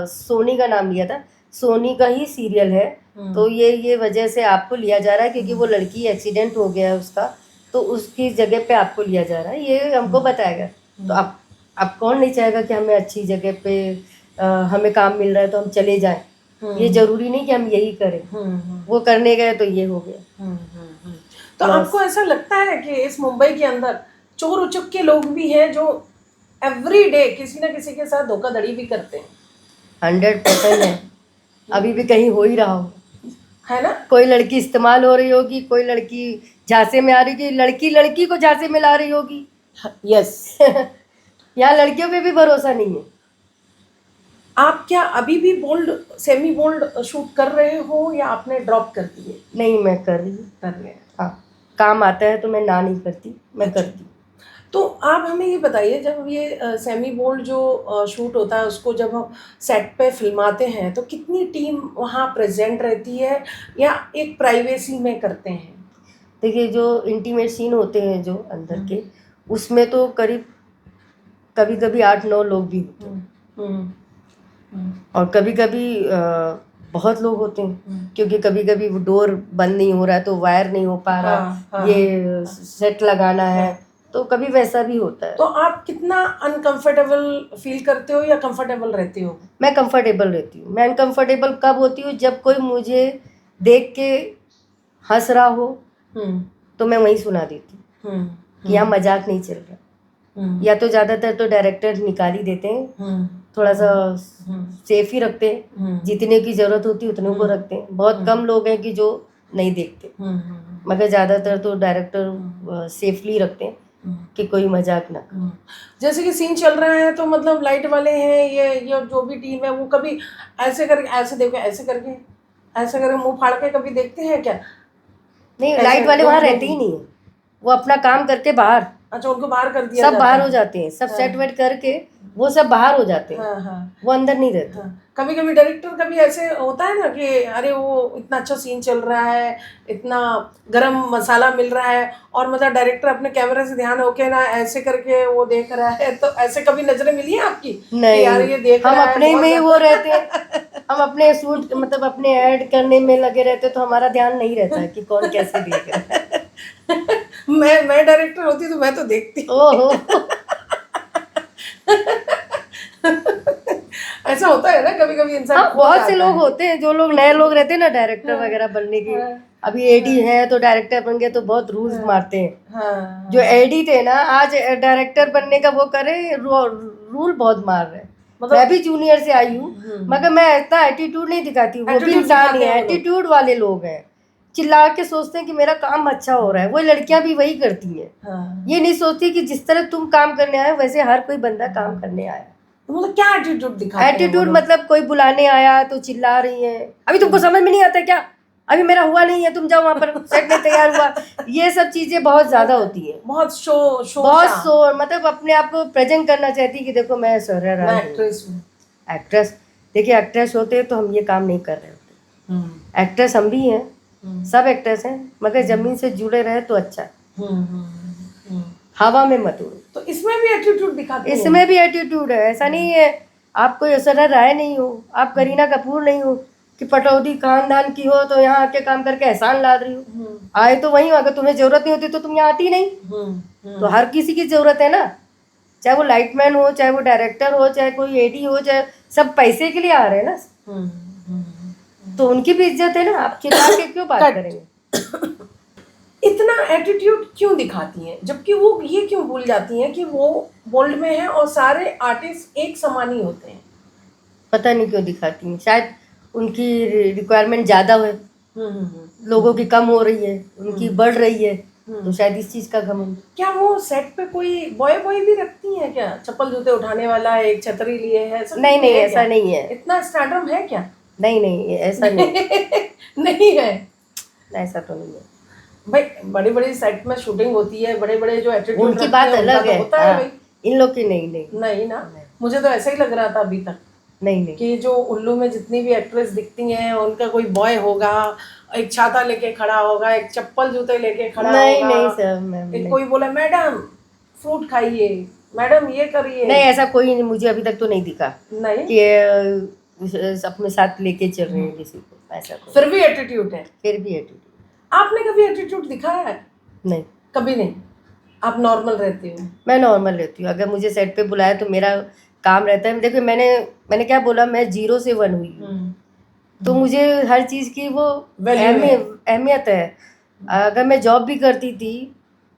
सोनी का नाम लिया था, सोनी का ही सीरियल है, तो ये वजह से आपको लिया जा रहा है, क्योंकि वो लड़की एक्सीडेंट हो गया है उसका, तो उसकी जगह पे आपको लिया जा रहा है, ये हमको बताएगा। तो आप कौन नहीं चाहेगा कि हमें अच्छी जगह पे हमें काम मिल रहा है तो हम चले जाएं, ये जरूरी नहीं कि हम यही करें। वो करने गए तो ये हो गया। तो आपको ऐसा लगता है कि इस मुंबई के अंदर चोर उचक के लोग भी हैं जो एवरी डे किसी ना किसी के साथ धोखाधड़ी भी करते हैं? 100% है, अभी भी कहीं हो ही रहा हो, है ना? कोई लड़की इस्तेमाल हो रही होगी, कोई लड़की झांसे में आ रही होगी, लड़की लड़की को झांसे में ला रही होगी। यस। यहाँ लड़कियों पे भी भरोसा नहीं है। आप क्या अभी भी बोल्ड, सेमी बोल्ड शूट कर रहे हो या आपने ड्रॉप कर दिए? नहीं, मैं कर रही हूँ। कर रहे हैं। हाँ, काम आता है तो मैं ना नहीं करती, मैं करती हूँ। तो आप हमें ये बताइए, जब ये सेमी बोल्ड जो शूट होता है उसको जब हम सेट पे फिल्माते हैं तो कितनी टीम वहाँ प्रेजेंट रहती है या एक प्राइवेसी में करते हैं? देखिए, जो इंटीमेट सीन होते हैं जो अंदर के, उसमें तो करीब कभी कभी 8-9 लोग भी होते हैं, और कभी कभी बहुत लोग होते हैं, क्योंकि कभी कभी वो डोर बंद नहीं हो रहा है तो वायर नहीं हो पा रहा, ये सेट लगाना है, तो कभी वैसा भी होता है। तो आप कितना अनकंफर्टेबल फील करते हो या कंफर्टेबल रहते हो? मैं कंफर्टेबल रहती हूँ। मैं अनकंफर्टेबल कब होती हूँ, जब कोई मुझे देख के हंस रहा हो तो मैं वहीं सुना देती हूँ कि यहाँ मजाक नहीं चल रहा। या तो ज़्यादातर तो डायरेक्टर निकाल ही देते हैं, थोड़ा सा सेफ ही रखते हैं, जितने की ज़रूरत होती है उतने को रखते हैं। बहुत कम लोग हैं कि जो नहीं देखते, मगर ज़्यादातर तो डायरेक्टर सेफली रखते हैं कि कोई मजाक ना करे। जैसे कि सीन चल रहा है तो मतलब लाइट वाले हैं ये जो भी टीम है वो कभी ऐसे करके, ऐसे देखो, ऐसे करके मुंह फाड़ के कभी देखते हैं क्या? नहीं, लाइट वाले वहाँ रहते ही नहीं है, वो अपना काम करके बाहर, अच्छा, उनको बाहर कर दिया सब बाहर हो जाते हैं, सब सेट वेट करके वो सब बाहर हो जाते हैं। वो अंदर नहीं रहते। कभी कभी डायरेक्टर का भी ऐसे होता है ना कि अरे वो इतना अच्छा सीन चल रहा है, इतना गरम मसाला मिल रहा है, और मतलब डायरेक्टर अपने कैमरे से ध्यान होके ना ऐसे करके वो देख रहा है, तो ऐसे कभी नजरें मिली है आपकी? नहीं यार ये देख हम रहा है, अपने में ही बहुत वो रहते हैं, हम अपने शूट मतलब अपने ऐड करने में लगे रहते, तो हमारा ध्यान नहीं रहता है कि कौन कैसे देख रहा है। मैं डायरेक्टर होती तो मैं तो देखती। ओहो, ऐसा होता है ना कभी कभी इंसान। हाँ, बहुत से लोग होते हैं, जो लोग नए लोग रहते हैं ना डायरेक्टर वगैरह बनने के, अभी एडी है तो डायरेक्टर बन गए तो बहुत रूल्स मारते हैं। जो एडी थे ना, आज डायरेक्टर बनने का वो करे, रूल बहुत मार रहे हैं। मैं भी जूनियर से आई हूँ, मगर मैं इतना एटीट्यूड नहीं दिखाती हूँ, वो भी इंसान ही है, एटीट्यूड वाले लोग हैं, चिल्ला के सोचते हैं कि मेरा काम अच्छा हो रहा है। वो लड़कियां भी वही करती हैं, ये नहीं सोचती कि जिस तरह तुम काम करने आए वैसे हर कोई बंदा काम करने आया। मतलब क्या एटीट्यूड दिखाते हैं? एटीट्यूड मतलब कोई बुलाने आया तो चिल्ला रही है, अभी तुमको समझ में नहीं आता क्या, अभी मेरा हुआ नहीं है, तुम जाओ वहाँ पर, सेट में तैयार हुआ, ये सब चीजें बहुत ज्यादा होती है। बहुत बहुत शोर, मतलब अपने आप को प्रेजेंट करना चाहती है कि देखो मैं एक्ट्रेस। देखिए, एक्ट्रेस होते हैं तो हम ये काम नहीं कर रहे होते, एक्ट्रेस हम भी हैं, सब एक्ट्रेस हैं, मगर जमीन से जुड़े रहे तो अच्छा। हवा में मत उड़ो। तो इसमें भी एटीट्यूड दिखाते हैं? इसमें भी एटीट्यूड है, ऐसा नहीं है आप कोई ऐश्वर्या राय नहीं हो, आप करीना कपूर नहीं हो कि पटौदी खानदान की हो तो यहाँ आके काम करके एहसान लाद रही हो। आए तो वही हो, अगर तुम्हें जरूरत नहीं होती तो तुम यहाँ आती नहीं। तो हर किसी की जरूरत है ना, चाहे वो लाइटमैन हो, चाहे वो डायरेक्टर हो, चाहे कोई एडी हो, चाहे सब पैसे के लिए आ रहे हैं ना, तो उनकी भी इज्जत है ना, आप चिल्ला के क्यों बात करेंगे। इतना एटीट्यूड क्यों दिखाती हैं, जबकि वो ये क्यों भूल जाती हैं कि वो बोल्ड में है और सारे आर्टिस्ट एक समान ही होते हैं? पता नहीं क्यों दिखाती हैं, शायद उनकी रिक्वायरमेंट ज़्यादा है, लोगों की कम हो रही है, उनकी बढ़ रही है, तो शायद इस चीज़ का घमंड। क्या वो सेट पे कोई बॉय भी रखती हैं क्या? चप्पल जूते उठाने वाला, एक छतरी लिए है, ऐसा नहीं नहीं, ऐसा नहीं है। इतना स्टैंडर्ड है क्या? नहीं नहीं, ऐसा नहीं नहीं है, ऐसा तो नहीं है भाई। बड़ी बड़ी सेट में शूटिंग होती है, बड़े बड़े जो एटीट्यूड उनकी बात अलग है, होता है भाई। इन लोग की नहीं नहीं नहीं ना, मुझे तो ऐसा ही लग रहा था अभी तक नहीं कि जो उल्लू में जितनी भी एक्ट्रेस दिखती हैं उनका कोई बॉय होगा, एक छाता लेके खड़ा होगा, एक चप्पल जूते लेके खड़ा नहीं होगा। नहीं सर, मैं एक कोई बोला मैडम फ्रूट खाइए, मैडम ये करिए। नहीं, ऐसा कोई मुझे अभी तक तो नहीं दिखा नहीं कि अपने साथ लेके चल रहे हैं किसी को, ऐसा कोई। फिर भी एटीट्यूड है? फिर भी एटीट्यूड। आपने कभी एटीट्यूड दिखाया है? नहीं, कभी नहीं। आप नॉर्मल रहती हो? मैं नॉर्मल रहती हूँ, अगर मुझे सेट पे बुलाया तो मेरा काम रहता है। देखिए मैंने क्या बोला, मैं 0 से 1 हुई हूँ, तो मुझे हर चीज़ की वो अहमियत है। अगर मैं जॉब भी करती थी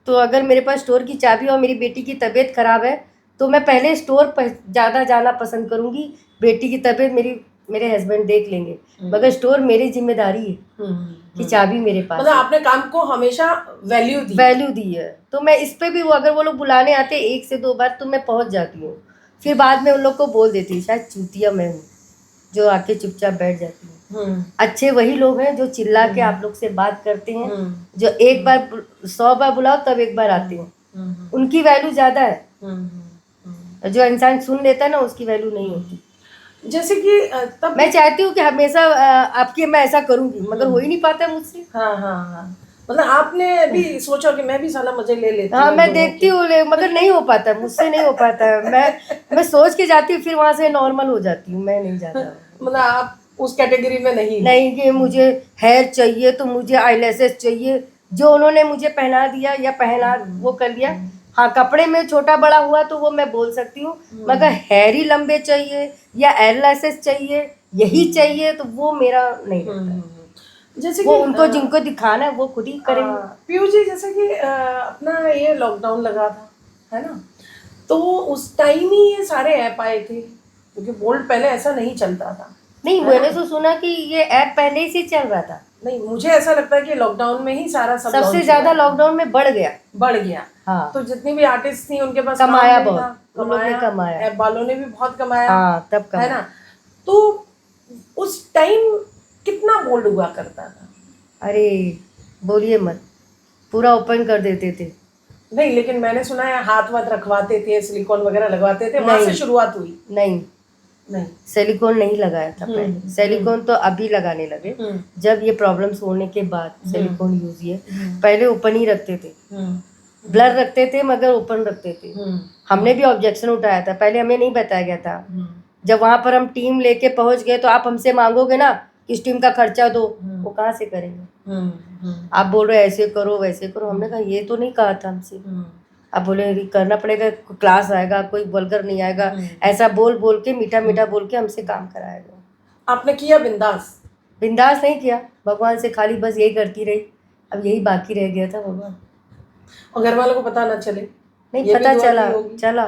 तो अगर मेरे पास स्टोर की चाबी और मेरी बेटी की तबीयत ख़राब है तो मैं पहले स्टोर पर ज़्यादा जाना पसंद करूँगी। बेटी की तबीयत मेरे हस्बैंड देख लेंगे, मगर स्टोर मेरी जिम्मेदारी है कि चाबी मेरे पास। मतलब आपने काम को हमेशा वैल्यू दी है। तो मैं इस पे भी वो अगर वो लोग बुलाने आते 1 से 2 बार तो मैं पहुंच जाती हूँ, फिर बाद में उन लोग को बोल देती हूँ शायद चूतिया मैं हूँ जो आके चुपचाप बैठ जाती हूँ। अच्छे वही लोग हैं जो चिल्ला के आप लोग से बात करते हैं, जो एक बार 100 बार बुलाओ तब एक बार आते हैं, उनकी वैल्यू ज़्यादा है। जो इंसान सुन लेता है ना उसकी वैल्यू नहीं होती। जैसे कि तब मैं चाहती हूँ कि हमेशा आपके मैं ऐसा करूँगी, मगर हो ही नहीं पाता मुझसे। हाँ, मतलब आपने भी सोचा कि मैं भी साला मजे ले लेती हूँ। हाँ, मैं देखती हूँ मगर नहीं हो पाता, मुझसे नहीं हो पाता है। मैं सोच के जाती हूँ, फिर वहाँ से नॉर्मल हो जाती हूँ, मैं नहीं जाता। मतलब आप उस कैटेगरी में नहीं कि मुझे हेयर चाहिए तो मुझे आईलैशेस चाहिए, जो उन्होंने मुझे पहना दिया या पहना वो कर दिया। हाँ, कपड़े में छोटा बड़ा हुआ तो वो मैं बोल सकती हूँ, मगर हेयर ही लंबे चाहिए या आईलैशेस चाहिए यही चाहिए तो वो मेरा नहीं रहता। जैसे वो कि उनको जिनको दिखाना है वो खुद ही करेंगे। पीयू जी, जैसे कि अपना ये लॉकडाउन लगा था, है ना, तो उस टाइम ही ये सारे ऐप आए थे, क्योंकि बोल्ड पहले ऐसा नहीं चलता था। नहीं, मैंने तो सुना कि ये ऐप पहले ही से चल रहा था। नहीं, मुझे ऐसा लगता है कि लॉकडाउन में ही सारा सब सबसे ज्यादा लॉकडाउन में बढ़ गया। हाँ, तो जितनी भी आर्टिस्ट थी उनके पास कमाया बहुत, उन लोगों ने कमाया, ऐप वालों ने भी बहुत कमाया। हाँ, तब कमाया, है ना। तो उस टाइम कितना बोल्ड हुआ करता था? अरे बोलिए मत, पूरा ओपन कर देते थे। नहीं, लेकिन मैंने सुना है हाथ वाथ रखवाते थे, सिलिकॉन वगैरह लगवाते थे, वहां से शुरुआत हुई। नहीं, सिलिकॉन नहीं लगाया था पहले। सिलिकॉन तो अभी लगाने लगे, जब ये प्रॉब्लम्स होने के बाद सिलिकॉन यूज किए। पहले ओपन ही रखते थे, ब्लर रखते थे मगर ओपन रखते थे। हमने भी ऑब्जेक्शन उठाया था, पहले हमें नहीं बताया गया था। जब वहां पर हम टीम लेके पहुंच गए तो आप हमसे मांगोगे ना इस टीम का खर्चा दो, वो कहाँ से करेंगे। आप बोल रहे ऐसे करो वैसे करो, हमने कहा ये तो नहीं कहा था हमसे। अब बोले करना पड़ेगा, क्लास आएगा, कोई वल्गर नहीं आएगा, ऐसा बोल बोल के मीठा मीठा बोल के हमसे काम कराएगा। आपने किया बिंदास? बिंदास नहीं किया, भगवान से खाली बस यही करती रही। अब यही बाकी रह गया था भगवान। और घर वालों को पता ना चले? नहीं, पता चला।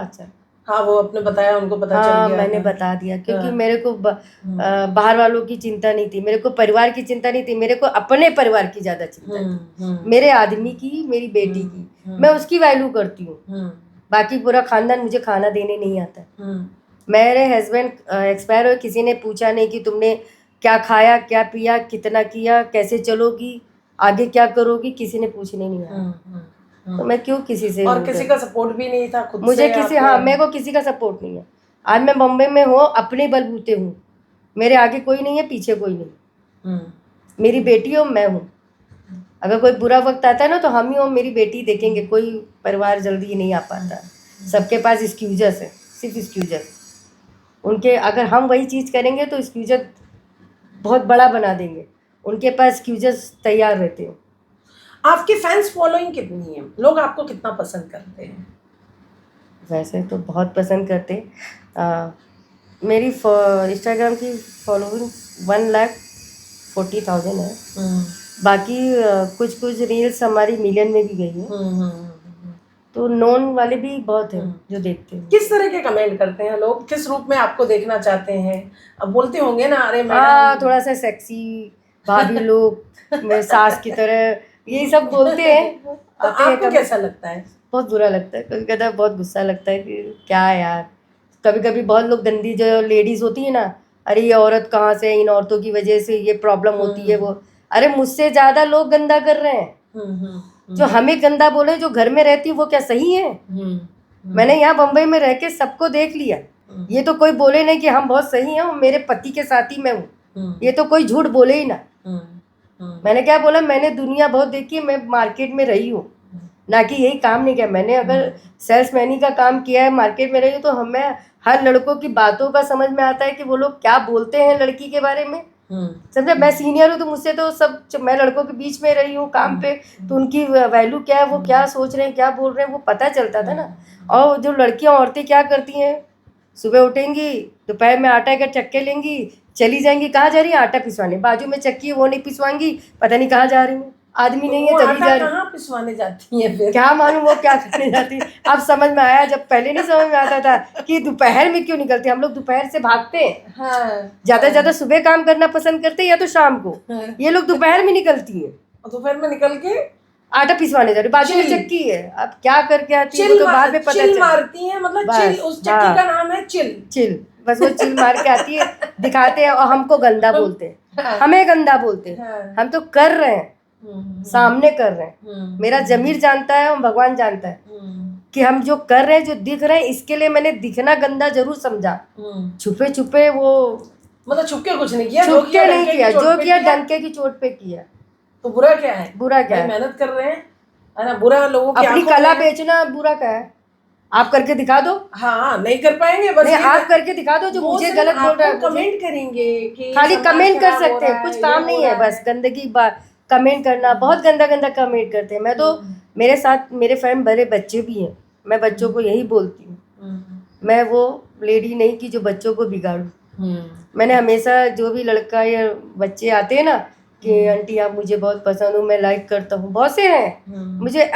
हाँ, वो आपने बताया, उनको पता चल गया? मैंने बता दिया, क्योंकि मेरे को बाहर वालों की चिंता नहीं थी, मेरे को परिवार की चिंता नहीं थी, मेरे को अपने परिवार की ज्यादा चिंता थी। मेरे आदमी की, मेरी बेटी की, मैं उसकी वैल्यू करती हूँ। बाकी पूरा खानदान मुझे खाना देने नहीं आता। मेरे हस्बैंड एक्सपायर हुए, किसी ने पूछा नहीं कि तुमने क्या खाया, क्या पिया, कितना किया, कैसे चलोगी, आगे क्या करोगी, किसी ने पूछने नहीं आया। तो मैं क्यों किसी से, और किसी का सपोर्ट भी नहीं था खुद मुझे किसी, हाँ, मेरे को किसी का सपोर्ट नहीं है। आज मैं बॉम्बे में हूँ, अपने बलबूते हूँ, मेरे आगे कोई नहीं है, पीछे कोई नहीं। मेरी बेटी और मैं हूँ, अगर कोई बुरा वक्त आता है ना तो हम ही और मेरी बेटी देखेंगे, कोई परिवार जल्दी नहीं आ पाता। सबके पास एक्सक्यूजेस है, सिर्फ एक्सक्यूजेस। उनके अगर हम वही चीज़ करेंगे तो एक्सक्यूजेस बहुत बड़ा बना देंगे, उनके पास एक्सक्यूजेस तैयार रहते हैं। आपकी फैंस फॉलोइंग कितनी है, लोग आपको कितना पसंद करते हैं? वैसे तो बहुत पसंद करते हैं। मेरी इंस्टाग्राम की फॉलोइंग 1,40,000 है। बाकी कुछ कुछ रील्स हमारी मिलियन में भी गई है। तो नॉन वाले भी बहुत हैं जो देखते हैं। किस तरह के कमेंट करते हैं लोग, किस रूप में आपको देखना चाहते हैं? अब बोलते होंगे ना, अरे मैडम थोड़ा सा सेक्सी भाभी लोग, मेरे सास की तरह, यही सब बोलते हैं। तो आते हैं आपको कभी, कैसा लगता है? बहुत बुरा लगता है, कभी कभी बहुत गुस्सा लगता है कि क्या है यार। कभी कभी बहुत लोग गंदी जो लेडीज होती है ना, अरे ये औरत कहाँ से, इन औरतों की वजह से ये प्रॉब्लम होती है वो। अरे मुझसे ज्यादा लोग गंदा कर रहे हैं। जो हमें गंदा बोले, जो घर में रहती है वो क्या सही है? मैंने यहाँ बम्बई में रह के सबको देख लिया। ये तो कोई बोले नहीं कि हम बहुत सही हैं और मेरे पति के साथ ही मैं हूँ, ये तो कोई झूठ बोले ही ना। मैंने क्या बोला, मैंने दुनिया बहुत देखी, मैं मार्केट में रही हूँ, ना कि यही काम नहीं किया मैंने। अगर सेल्समैनी का काम किया है, मार्केट में रही हूँ, तो हमें हर लड़कों की बातों का समझ में आता है कि वो लोग क्या बोलते हैं लड़की के बारे में। समझे, मैं सीनियर हूँ तो मुझसे तो सब, मैं लड़कों के बीच में रही हूँ काम पे, तो उनकी वैल्यू क्या है, वो क्या सोच रहे हैं, क्या बोल रहे हैं, वो पता चलता था ना। और जो लड़कियां औरतें क्या करती हैं, सुबह उठेंगी, दोपहर में आटा का चक्के लेंगी, चली जाएंगी। कहाँ जा रही है? आटा पिसवाने। बाजू में चक्की है, वो नहीं पिसवाएंगी, पता नहीं कहाँ जा रही है। आदमी नहीं है तभी जा रही। कहाँ पिसवाने जाती है फिर? क्या मालूम वो क्या करने जाती। अब समझ में आया, जब पहले नहीं समझ में आता था कि दोपहर में क्यों निकलते। हम लोग दोपहर से भागते हैं। ज्यादा से ज्यादा सुबह काम करना पसंद करते हैं या तो शाम को। ये लोग दोपहर में निकलती है, दोपहर में निकल के आटा पिसवाने जा रही। बाजू में चक्की है, अब क्या करके आती है वो तो बाद में पता चल मारती है। मतलब चिल, उस चक्की का नाम है चिल। बस वो चिल मार के आती है, दिखाते हैं और हमको गंदा बोलते हैं, हमें गंदा बोलते हैं। हम तो कर रहे हैं, सामने कर रहे हैं। मेरा जमीर जानता है और भगवान जानता है कि हम जो कर रहे हैं, जो दिख रहे हैं, इसके लिए मैंने दिखना गंदा जरूर समझा। छुपे छुपे वो, मतलब छुपके कुछ नहीं किया, छुप के नहीं किया, जो किया डंके की चोट पे किया। तो बुरा क्या है? बुरा क्या है? मेहनत कर रहे हैं, है ना। बुरा लोगों की अपनी कला बेचना बुरा क्या है? आप करके दिखा दो। हाँ, नहीं कर पाएंगे, बस आप करके दिखा दो। जो मुझे गलत बोल रहा है कमेंट करेंगे कि खाली कमेंट कर सकते हैं, कुछ काम नहीं है, बस गंदगी बात कमेंट करना। बहुत गंदा गंदा कमेंट करते हैं। मैं तो, मेरे साथ मेरे फ्रेंड बड़े बच्चे भी हैं, मैं बच्चों को यही बोलती हूँ, मैं वो लेडी नहीं कि जो बच्चों को बिगाड़ूं। मैंने हमेशा, जो भी लड़का या बच्चे आते हैं ना कि आंटी आप मुझे बहुत पसंद हो, मैं लाइक करता हूँ, बहुत से हैं मुझे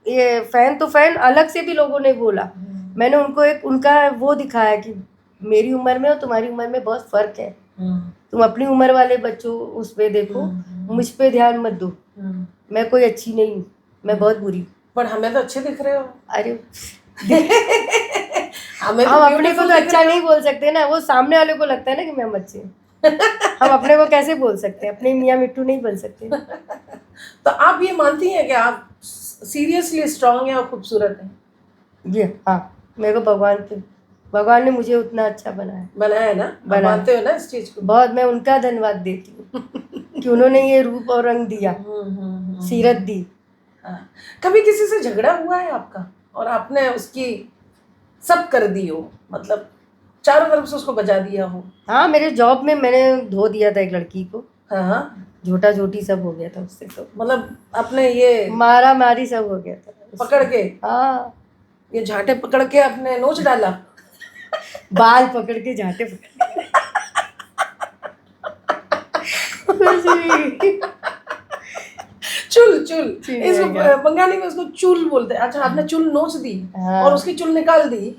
ये फैन, तो फैन अलग से भी लोगों ने बोला। मैंने उनको एक उनका वो दिखाया कि मेरी उम्र में और तुम्हारी उम्र में बहुत फर्क है। तुम अपनी उम्र वाले बच्चों उस पे देखो, मुझ पे ध्यान मत दो। मैं कोई अच्छी नहीं हूँ, मैं बहुत बुरी। पर हमें तो अच्छे दिख रहे हो। अरे हम अपने को तो अच्छा नहीं बोल सकते ना, वो सामने वाले को लगता है ना कि हम अच्छे हैं। हम अपने को कैसे बोल सकते हैं? अपने मियाँ मिट्टू नहीं बोल सकते। तो आप ये मानती हैं कि आप सीरियसली स्ट्रांग हैं और खूबसूरत हैं? ये हाँ, मेरे को भगवान ने मुझे उतना अच्छा बनाया ना, मानते हो ना इस चीज को? बहुत, मैं उनका धन्यवाद देती हूँ कि उन्होंने ये रूप और रंग दिया, सीरत दी। कभी किसी से झगड़ा हुआ है आपका और आपने उसकी सब कर दी हो, मतलब चारों तरफ से उसको बजा दिया हो? हाँ, मेरे जॉब में मैंने धो दिया था एक लड़की को। हाँ, झोटा झोटी सब हो गया था उससे। तो मतलब अपने ये मारा मारी सब हो गया था पकड़ के। हाँ, ये झाटे पकड़ के अपने नोच डाला। बाल पकड़ के झाटे पकड़ चुल इस बंगाली में उसको चुल बोलते हैं। अच्छा, आपने चुल नोच दी और उसकी चुल निकाल दी।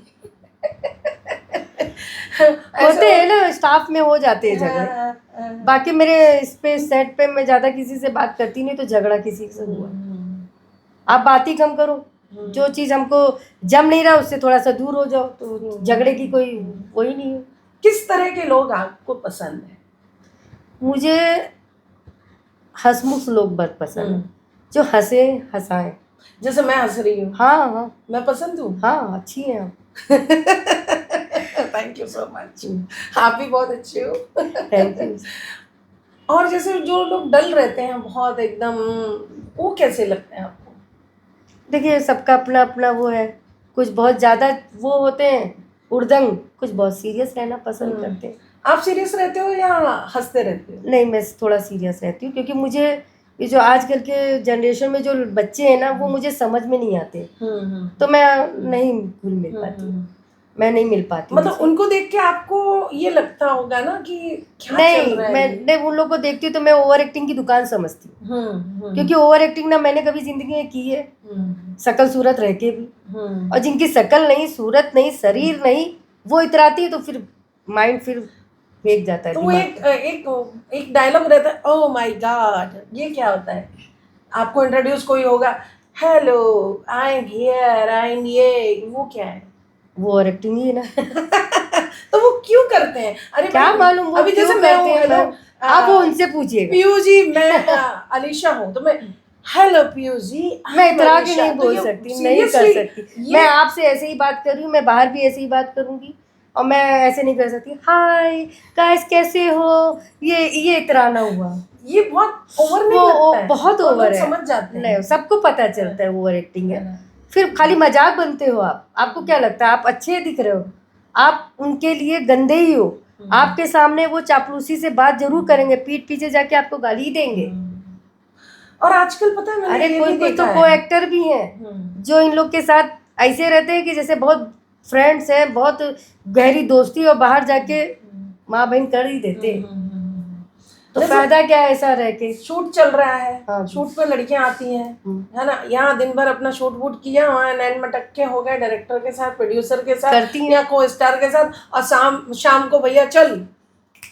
होते हैं ना, स्टाफ में हो जाते हैं झगड़े। बाकी मेरे इस पे सेट पे मैं ज्यादा किसी से बात करती नहीं, तो झगड़ा किसी से हुआ आप बात ही कम करो। जो चीज हमको जम नहीं रहा उससे थोड़ा सा दूर हो जाओ, तो झगड़े की कोई वही नहीं है। किस तरह के लोग आपको पसंद है? मुझे हंसमुख लोग बहुत पसंद है, जो हंसे हंसाए। जैसे मैं हंस रही हूँ। हाँ, मैं पसंद हूँ। हाँ, अच्छी है आप। Thank you so much. आप भी बहुत अच्छे हो। Thank you. और जैसे जो लोग डल रहते हैं बहुत एकदम, वो कैसे लगते हैं आपको? देखिए सबका अपना अपना वो है, कुछ बहुत ज़्यादा वो होते हैं उड़दंग, कुछ बहुत सीरियस रहना पसंद करते हैं। आप सीरियस रहते हो या हंसते रहते हो? नहीं, मैं थोड़ा सीरियस रहती हूँ क्योंकि मुझे ये जो आजकल के जनरेशन में जो बच्चे हैं ना वो मुझे समझ में नहीं आते, तो मैं नहीं घुल मिल पाती, मैं नहीं मिल पाती मतलब उनसे। उनको देख के आपको ये लगता होगा ना कि क्या चल नहीं, रहा है मैं ये? नहीं उन लोग को देखती हूँ तो मैं ओवर एक्टिंग की दुकान समझती हूँ, क्योंकि ओवर एक्टिंग ना मैंने कभी जिंदगी में की है, शकल सूरत रह के भी। और जिनकी शकल नहीं, सूरत नहीं, शरीर नहीं, वो इतराती है तो फिर माइंड फिर फेंक जाता है तो वो दिमाग। एक डायलॉग रहता है, ओह माय गॉड, ये क्या होता है? आपको इंट्रोड्यूस कोई होगा, hello I am here, I am ये, वो क्या है? वो ओवर एक्टिंग ही है ना। तो वो क्यों करते हैं? अरे क्या भाई, मालूम वो अभी क्यों जैसे मैं करते हूँ, हैं, हेलो आप वो उनसे पूछिएगा। पीयू जी, मैं अलीशा हूँ, तो मैं हेलो पीयू जी, मैं I'm इतरा के अलीशा। नहीं तो बोल ये सकती, नहीं कर seriously, सकती। मैं आपसे ऐसे ही बात कर रही हूँ, मैं बाहर भी ऐसे ही बात करूंगी, और मैं ऐसे नहीं कर सकती हाय गाइस कैसे हो, ये इतराना हुआ। ये बहुत ओवर नहीं वो लगता है? बहुत और ओवर लोग है। समझ जाते हैं। नहीं, सबको पता चलता है ओवर एक्टिंग है है। ना? फिर खाली मजाक बनते हो आप, आपको क्या लगता है आप अच्छे दिख रहे हो, आप उनके लिए गंदे ही हो। आपके सामने वो चापलूसी से बात जरूर करेंगे, पीठ पीछे जाके आपको गाली ही देंगे। और आजकल पता है मैंने अरे ये कोई भी कोई देखा तो को है। एक्टर भी हैं जो इन लोग के साथ ऐसे रहते हैं कि जैसे बहुत फ्रेंड्स हैं, बहुत गहरी दोस्ती, और बाहर जाके माँ बहन कर ही देते। तो जैसे फायदा क्या है ऐसा रह के। शूट चल रहा है, हाँ। शूट पे लड़कियां आती हैं, है ना, यहाँ दिन भर अपना शूट वूट किया, वहाँ नैन मटक्के हो गए डायरेक्टर के साथ, प्रोड्यूसर के साथ, करती हैं। या को स्टार के साथ, और शाम को भैया चल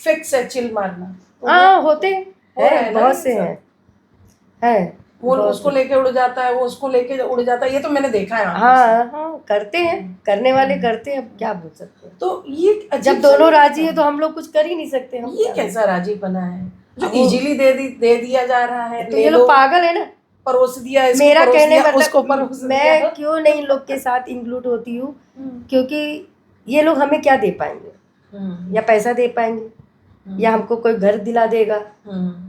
फिक्स है चिल मारना। तो हाँ होते हो रहा है हैं, ना बहुत ये से सब? हैं, है वो बहुत उसको है। लेके उड़ जाता है, वो उसको लेके उड़ जाता है, ये तो मैंने देखा है आंखों से। हाँ हाँ करते हैं, करने वाले करते हैं, अब क्या बोल सकते हैं। तो ये अजीब जब सा दोनों नहीं राजी लगता? है तो हम लोग कुछ कर ही नहीं सकते। हम ये क्या कैसा राजीपना है जो अब वो- इजीली दे दिया जा रहा है? तो ले ये लो, लोग पागल है ना। परोस दिया, इसको मेरा परोस कहने दिया, उसको मतलब परोस दिया। मैं क्यों नहीं इन लोग के साथ इंक्लूड होती हूँ, क्योंकि ये लोग हमें क्या दे पाएंगे, या पैसा दे पाएंगे, या हमको कोई घर दिला देगा,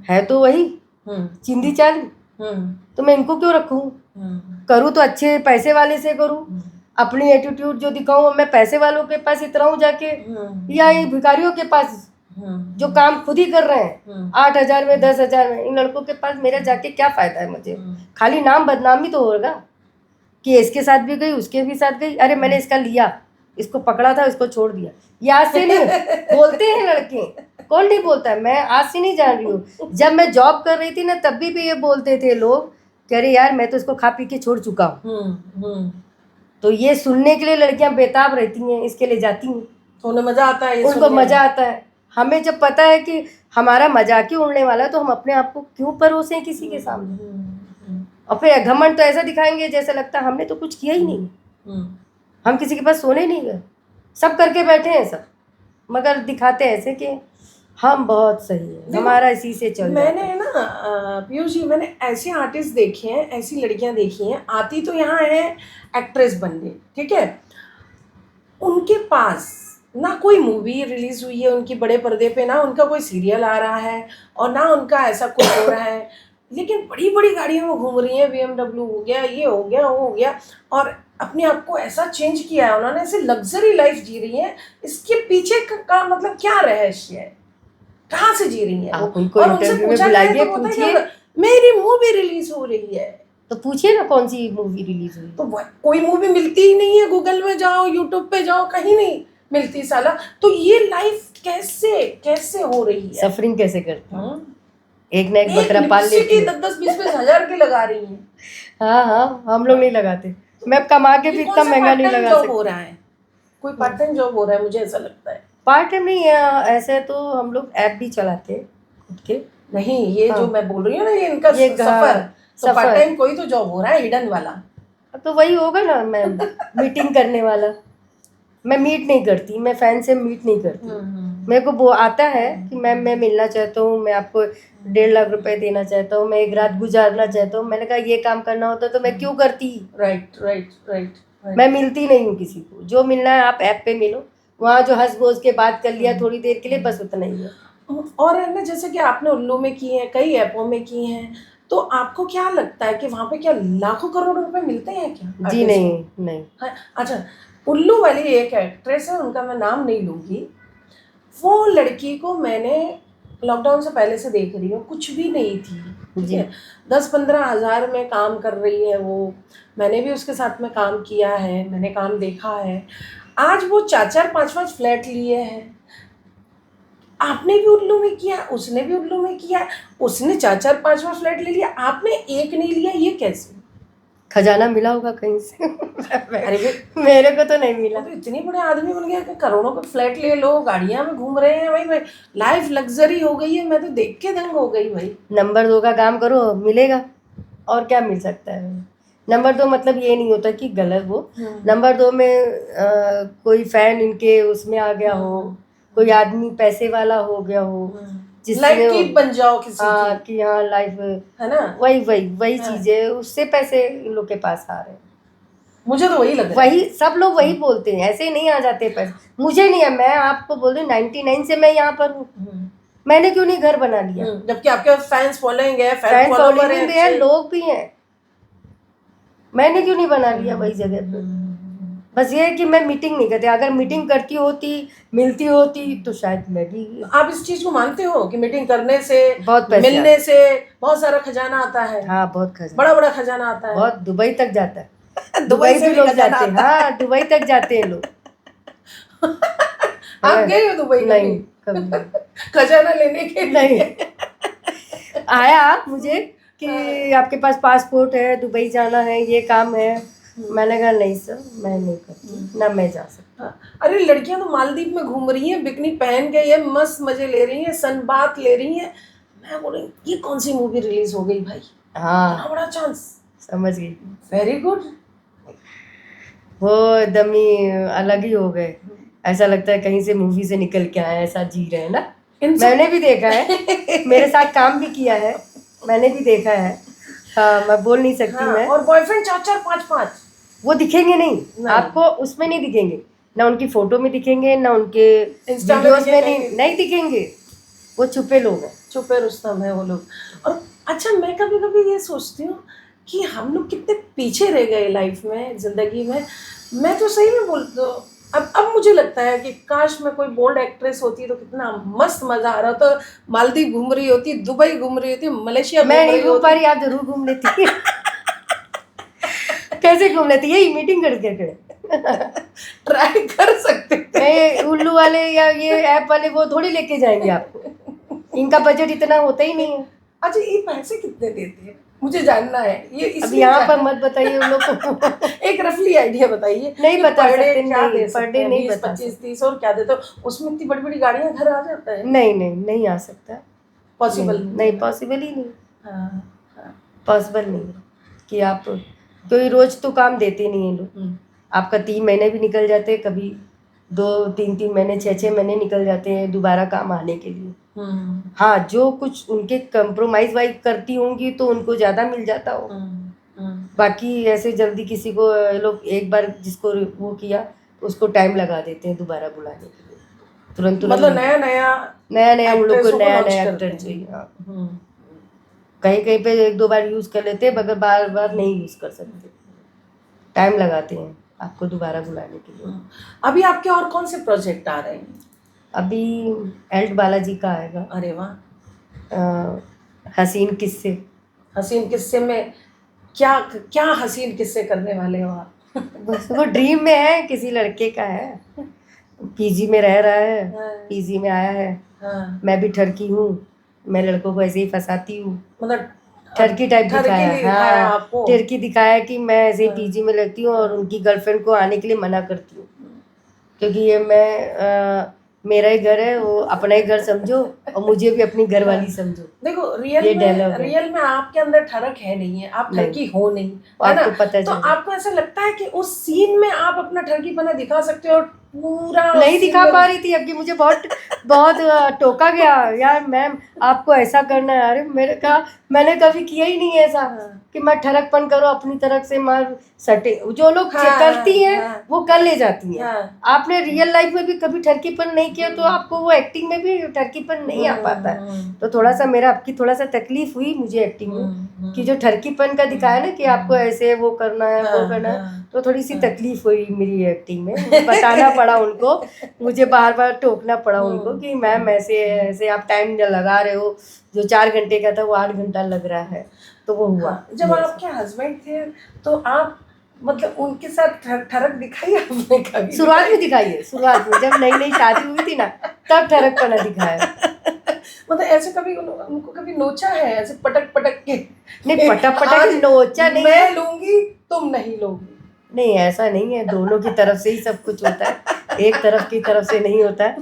है तो वही चिंदी चाली। तो मैं इनको क्यों रखूँ, करूँ तो अच्छे पैसे वाले से करूँ, अपनी एटीट्यूड जो दिखाऊँ मैं पैसे वालों के पास इतराऊँ जाके, या ये भिखारियों के पास जो काम खुद ही कर रहे हैं 8,000 में 10,000 में, इन लड़कों के पास मेरा जाके क्या फायदा है मुझे। खाली नाम बदनामी तो होगा कि इसके साथ भी गई, उसके भी साथ गई, अरे मैंने इसका लिया, इसको पकड़ा था, इसको छोड़ दिया। ये आज से नहीं बोलते हैं लड़के, कौन नहीं बोलता है, मैं आज से नहीं जान रही हूँ। जब मैं जॉब कर रही थी ना तब भी ये बोलते थे लोग कि अरे यार मैं तो इसको खा पी के छोड़ चुका हूँ। तो ये सुनने के लिए लड़कियां बेताब रहती हैं, इसके लिए जाती हैं, तो उन्हें मजा आता है, उनको मजा आता है। हमें जब पता है कि हमारा मजाक ही उड़ने वाला है तो हम अपने आप को क्यों परोसें किसी के सामने, और फिर घमंड तो ऐसा दिखाएंगे जैसे लगता है हमने तो कुछ किया ही नहीं, हम किसी के पास सोने नहीं गए, सब करके बैठे हैं सब, मगर दिखाते ऐसे कि हम बहुत सही है, हमारा इसी से चल जाता है। मैंने ना पीयूष जी, मैंने ऐसे आर्टिस्ट देखे हैं, ऐसी लड़कियां देखी हैं, आती तो यहाँ है एक्ट्रेस बनने, ठीक है, उनके पास ना कोई मूवी रिलीज हुई है उनकी बड़े पर्दे पे, ना उनका कोई सीरियल आ रहा है, और ना उनका ऐसा कुछ हो रहा है, लेकिन बड़ी बड़ी गाड़ियों में घूम रही हैं, BMW हो गया, ये हो गया, वो हो गया, और अपने आप को ऐसा चेंज किया है उन्होंने, ऐसे लग्जरी लाइफ जी रही है। इसके पीछे का मतलब क्या रहस्य है, कहाँ से जी रही है वो? आप उनको और उनसे इंटरव्यू में पूछा जाए बुलाइए, तो बोलते हैं पूछिए, कि मेरी मूवी रिलीज हो रही है। तो पूछिए ना कौन सी मूवी रिलीज हुई। तो कोई मूवी मिलती ही नहीं है, गूगल में जाओ, यूट्यूब पे जाओ, कहीं नहीं मिलती साला। तो ये लाइफ कैसे कैसे हो रही है? सफरिंग कैसे करती है, एक ना एक बकरा पाल लिपस्टिक लेती ही है। 10-20 हजार के लगा रही है। हाँ हाँ हम लोग नहीं लगाते, मैं कमा के भी इतना महंगा नहीं लगा जॉब हो सकती। रहा है, कोई पार्ट टाइम जॉब हो रहा है, मुझे ऐसा लगता है। पार्ट टाइम नहीं है, ऐसे तो हम लोग ऐप भी चलाते हैं खुद के। नहीं, ये हाँ। जो मैं बोल रही हूँ ना, ये इनका ये सफर, तो सफर। पार्ट टाइम कोई तो जॉब हो रहा है, हिडन वाला। तो वही होगा ना, मैं मीटिंग करने वाला, मैं मीट नहीं करती, मैं फैन से मीट नहीं करती। मेरे को वो आता है कि मैं मिलना चाहता हूँ, मैं आपको 1.5 लाख रुपए देना चाहता हूँ, मैं एक रात गुजारना चाहता हूँ। मैंने कहा ये काम करना होता तो मैं क्यों करती। राइट। मैं मिलती नहीं हूँ किसी को, जो मिलना है आप ऐप पे मिलो, वहाँ जो हंस बोझ के बात कर लिया थोड़ी देर के लिए, बस उतना ही है। और है ना, जैसे कि आपने उल्लू में की है, कई ऐपों में की हैं, तो आपको क्या लगता है कि वहाँ पे क्या लाखों करोड़ों रुपए मिलते हैं क्या जी आर्टिस्ट नहीं को? नहीं। हाँ, अच्छा, उल्लू वाली एक एक्ट्रेस है, उनका मैं नाम नहीं लूँगी। वो लड़की को मैंने लॉकडाउन से पहले से देख रही हूँ, कुछ भी नहीं थी, ठीक जी है? 10-15 हज़ार में काम कर रही है वो। मैंने भी उसके साथ में काम किया है, मैंने काम देखा है। आज वो 4-4 5-5 फ्लैट लिए हैं। आपने भी उल्लू में किया, उसने भी उल्लू में किया, उसने 4-4 5-5 फ्लैट ले लिया, आपने एक नहीं लिया, ये कैसे? खजाना मिला होगा कहीं से। अरे भाई, मेरे को तो नहीं मिला। वो तो इतने बड़े आदमी बन गए कि करोड़ों के फ्लैट ले लो, गाड़ियां में घूम रहे हैं भाई। लाइफ लग्जरी हो गई है, मैं तो देख के दंग हो गई भाई। नंबर 2 का काम करो, मिलेगा। और क्या मिल सकता है? नंबर 2 मतलब ये नहीं होता कि गलत वो। नंबर 2 में कोई फैन इनके उसमें आ गया हो, कोई आदमी पैसे वाला हो गया हो, जिसमें लाइफ की बन जाओ किसी हाँ की, कि हाँ लाइफ, है ना? वही हाँ। चीज है, उससे पैसे इन लोग के पास आ रहे हैं। मुझे तो वही लग रहा है। वही सब लोग वही बोलते हैं, ऐसे नहीं आ जाते पैसे। मुझे नहीं है, मैं आपको बोल रही हूँ 99 से मैं यहाँ पर हूँ। मैंने क्यों नहीं घर बना लिया? जबकि आपके फैंस फॉलोइंग है, फैन फैन फॉलोवर फॉलोइंग भी है, लोग भी हैं, मैंने क्यों नहीं बना लिया वही जगह पे? बस ये है कि मैं मीटिंग नहीं करती। अगर मीटिंग करती होती, मिलती होती, तो शायद मैं भी। आप इस चीज को मानते हो कि मीटिंग करने से, बहुत पैसे मिलने से बहुत सारा खजाना आता है? हाँ बहुत खजाना, बड़ा बड़ा खजाना आता है। बहुत, दुबई तक जाता है। दुबई दुबई से भी भी लोग खजाना जाते हैं, आता है। हाँ दुबई तक जाते हैं लोग। आप गए हो दुबई नहीं कभी? कभी नहीं। खजाना लेने के लिए? नहीं आया मुझे कि आपके पास पासपोर्ट है, दुबई जाना है, ये काम है। मैंने कहा नहीं सर, मैं नहीं करती, ना मैं जा सकती। हाँ। अरे लड़कियां तो मालदीव में घूम रही हैं, बिकनी पहन के, ये मस्त मजे ले रही हैं, सनबाथ ले रही हैं। मैं बोल रही हूँ, ये कौन सी मूवी रिलीज हो गई भाई? इतना हाँ बड़ा चांस। समझ गई। Very good. वो एकदम ही अलग ही हो गए, ऐसा लगता है कहीं से मूवी से निकल के आए, ऐसा जी रहे हैं ना। मैंने भी देखा है, मेरे साथ काम भी किया है, मैंने भी देखा है। हाँ मैं बोल नहीं सकती। हाँ, मैं और बॉयफ्रेंड 4-4 5-5 वो दिखेंगे नहीं आपको, उसमें नहीं दिखेंगे, ना उनकी फोटो में दिखेंगे, ना उनके इंस्टा में वीडियोस में दिखेंगे। नहीं दिखेंगे। वो छुपे लोग हैं। छुपे रुस्तम है वो लोग। और अच्छा, मैं कभी कभी ये सोचती हूँ कि हम लोग कितने पीछे रह गए लाइफ में, जिंदगी में। मैं तो सही में बोलती हूँ, अब मुझे लगता है कि काश मैं कोई बोल्ड एक्ट्रेस होती तो कितना मस्त मजा आ रहा होता। मालदीव घूम रही होती, दुबई घूम रही होती, मलेशिया मैं घूम नहीं रही घूम पा होती। रही, आप जरूर घूम लेती। कैसे घूम लेती? यही मीटिंग करके ट्राई कर सकते थे। नहीं, उल्लू वाले या ये ऐप वाले वो थोड़ी लेके जाएंगे आपको, इनका बजट इतना होता ही नहीं है। अच्छा, ये पैसे कितने देते हैं, मुझे जानना है ये। अब इसलिए यहाँ पर मत बताइए उन लोग को। एक रफली आइडिया बताइए। नहीं कि बता per day सकते, क्या नहीं, दे per सकते day हैं? नहीं 20, बता 25, 30 और क्या देते हो? उसमें इतनी बड़ी बड़ी गाड़ियां घर आ जाता है? नहीं आ सकता। पॉसिबल नहीं पॉसिबल ही नहीं, हाँ। पॉसिबल नहीं है कि आप, कोई रोज तो काम देते नहीं है लोग। आपका 3 महीने भी निकल जाते हैं, कभी 2-3 महीने 6 महीने निकल जाते हैं दोबारा काम आने के लिए। हाँ जो कुछ उनके कंप्रोमाइज वाइज करती होंगी तो उनको ज़्यादा मिल जाता हो, बाकी ऐसे जल्दी किसी को ये लोग एक बार जिसको वो किया उसको टाइम लगा देते हैं दोबारा बुलाने के लिए, तुरंत मतलब नहीं। नया नया उन लोग को actress नया launch नया करते एक्टर हैं। चाहिए। हाँ कहीं कहीं पे 1-2 बार यूज़ कर लेते हैं, मगर बार बार नहीं यूज़ कर सकते, टाइम लगाते हैं आपको दोबारा बुलाने के लिए। अभी आपके और कौन से प्रोजेक्ट आ रहे हैं? अभी एल्ट बालाजी का आएगा, अरे वाह। हसीन किस्से। हसीन किस्से में क्या क्या हसीन किस्से करने वाले हो आप? बस वो ड्रीम में है, किसी लड़के का है, पीजी में रह रहा है, पीजी में आया है। मैं भी ठरकी हूँ, मैं लड़कों को ऐसे ही फंसाती हूँ, मतलब ठरकी टाइप दिखाया। दिखाया हाँ आपको? ठरकी दिखाया कि मैं ऐसे ही पीजी में रहती हूँ और उनकी गर्लफ्रेंड को आने के लिए मना करती हूँ, क्योंकि ये मैं मेरा ही घर है, वो अपना ही घर समझो और मुझे भी अपनी घर वाली समझो। देखो ये dialogue है। रियल में आपके अंदर ठरक है नहीं है, आप ठरकी हो नहीं, है ना? आपको पता तो चले। आपको ऐसा लगता है कि उस सीन में आप अपना ठरकीपना दिखा सकते हो? और पूरा नहीं दिखा पा रही थी, अब कि मुझे बहुत बहुत टोका गया, यार मैम आपको ऐसा करना है। अरे मैंने कहा मैंने कभी किया ही नहीं है ऐसा। कि मैं ठरकपन करूँ अपनी तरफ से, मैं सटे जो लोग हाँ, करती हैं हाँ, वो कर ले जाती हैं। हाँ, आपने रियल लाइफ में भी कभी ठरकीपन नहीं किया तो आपको वो एक्टिंग में भी ठरकीपन नहीं आ पाता है। तो थोड़ा सा मेरा आपकी थोड़ा सा तकलीफ हुई मुझे एक्टिंग में कि जो ठरकीपन का दिखाया ना कि आपको ऐसे वो करना है वो करना है, तो थोड़ी सी तकलीफ हुई मेरी एक्टिंग में। मुझे बताना पड़ा उनको, मुझे बार बार टोकना पड़ा उनको कि मैम ऐसे ऐसे आप टाइम लगा रहे हो, जो 4 घंटे का था वो 8 घंटा लग रहा है। तो वो हुआ। हाँ, जब मेरे आपके हस्बैंड थे तो आप मतलब उनके साथ ठरक दिखाई आपने कभी? शुरुआत में दिखाई है, शुरुआत में जब नई नई शादी हुई थी ना तब ठरकपना दिखाया। मतलब ऐसे कभी उनको कभी नोचा है ऐसे पटक पटक के? नहीं पटक पटक आज नोचा नहीं मैं है। लूंगी तुम नहीं लोगी। नहीं ऐसा नहीं है, दोनों की तरफ से ही सब कुछ होता है, एक तरफ की तरफ से नहीं होता है,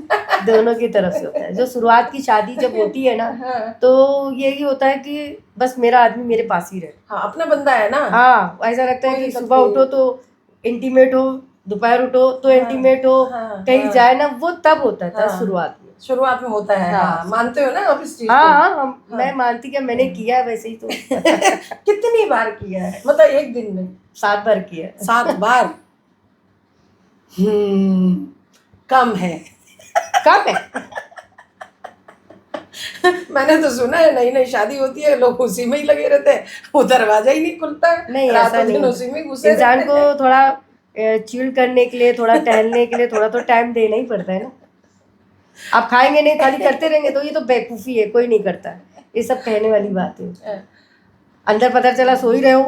दोनों की तरफ से होता है। जो शुरुआत की शादी जब होती है ना हाँ, तो यही होता है कि बस मेरा आदमी मेरे पास ही रहे। हाँ, अपना बंदा है ना। हाँ ऐसा लगता है कोई कि दिक्कत सुबह नहीं उठो तो इंटीमेट हो, दोपहर उठो तो इंटीमेट हो, हाँ, कहीं हाँ, जाए ना, वो तब होता था हाँ, शुरुआत में। शुरुआत में होता है। हाँ। हाँ, मानते हो ना आप इस चीज हाँ को? हाँ मैं हाँ। मानती कि मैंने किया है वैसे ही तो। कितनी बार किया है मतलब एक दिन में? 7 बार किया है। 7 बार? कम है। कब है? मैंने तो सुना है नई नई शादी होती है लोग उसी में ही लगे रहते हैं, वो दरवाजा ही नहीं खुलता है, नहीं ऐसा रातों नहीं दिन होता। उसी में घुसे इंसान रहते को हैं। थोड़ा चिल करने के लिए, थोड़ा टहलने के लिए थोड़ा तो टाइम देना ही पड़ता है ना। आप खाएंगे नहीं खाली करते रहेंगे तो ये तो बेवकूफ़ी है, कोई नहीं करता है। ये सब कहने वाली बात है। अंदर पता चला सो ही रहे हो,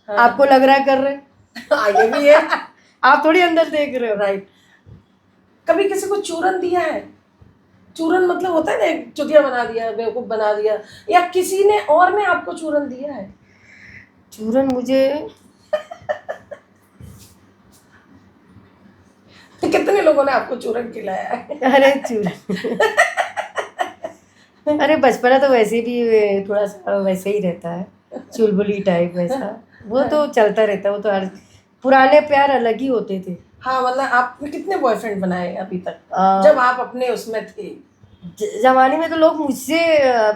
हाँ। आपको लग रहा है कर रहे, ये भी है। आप थोड़ी अंदर देख रहे हो। राइट। कभी किसी को चूरन दिया है? चूरन मतलब होता है ना, एक चुतिया बना दिया, बेवकूफ बना दिया, या किसी ने और ने आपको चूरन दिया है? चूरन मुझे कितने लोगों ने आपको चूरन खिलाया है? अरे चूरन अरे बचपना तो वैसे भी थोड़ा सा वैसे ही रहता है, चुलबुली टाइप वैसा, वो तो चलता रहता है। वो तो हर पुराने प्यार अलग ही होते थे। हाँ, मतलब आपने कितने बॉयफ्रेंड बनाए अभी तक जब जब आप अपने उसमें थे? जमाने में तो लोग मुझसे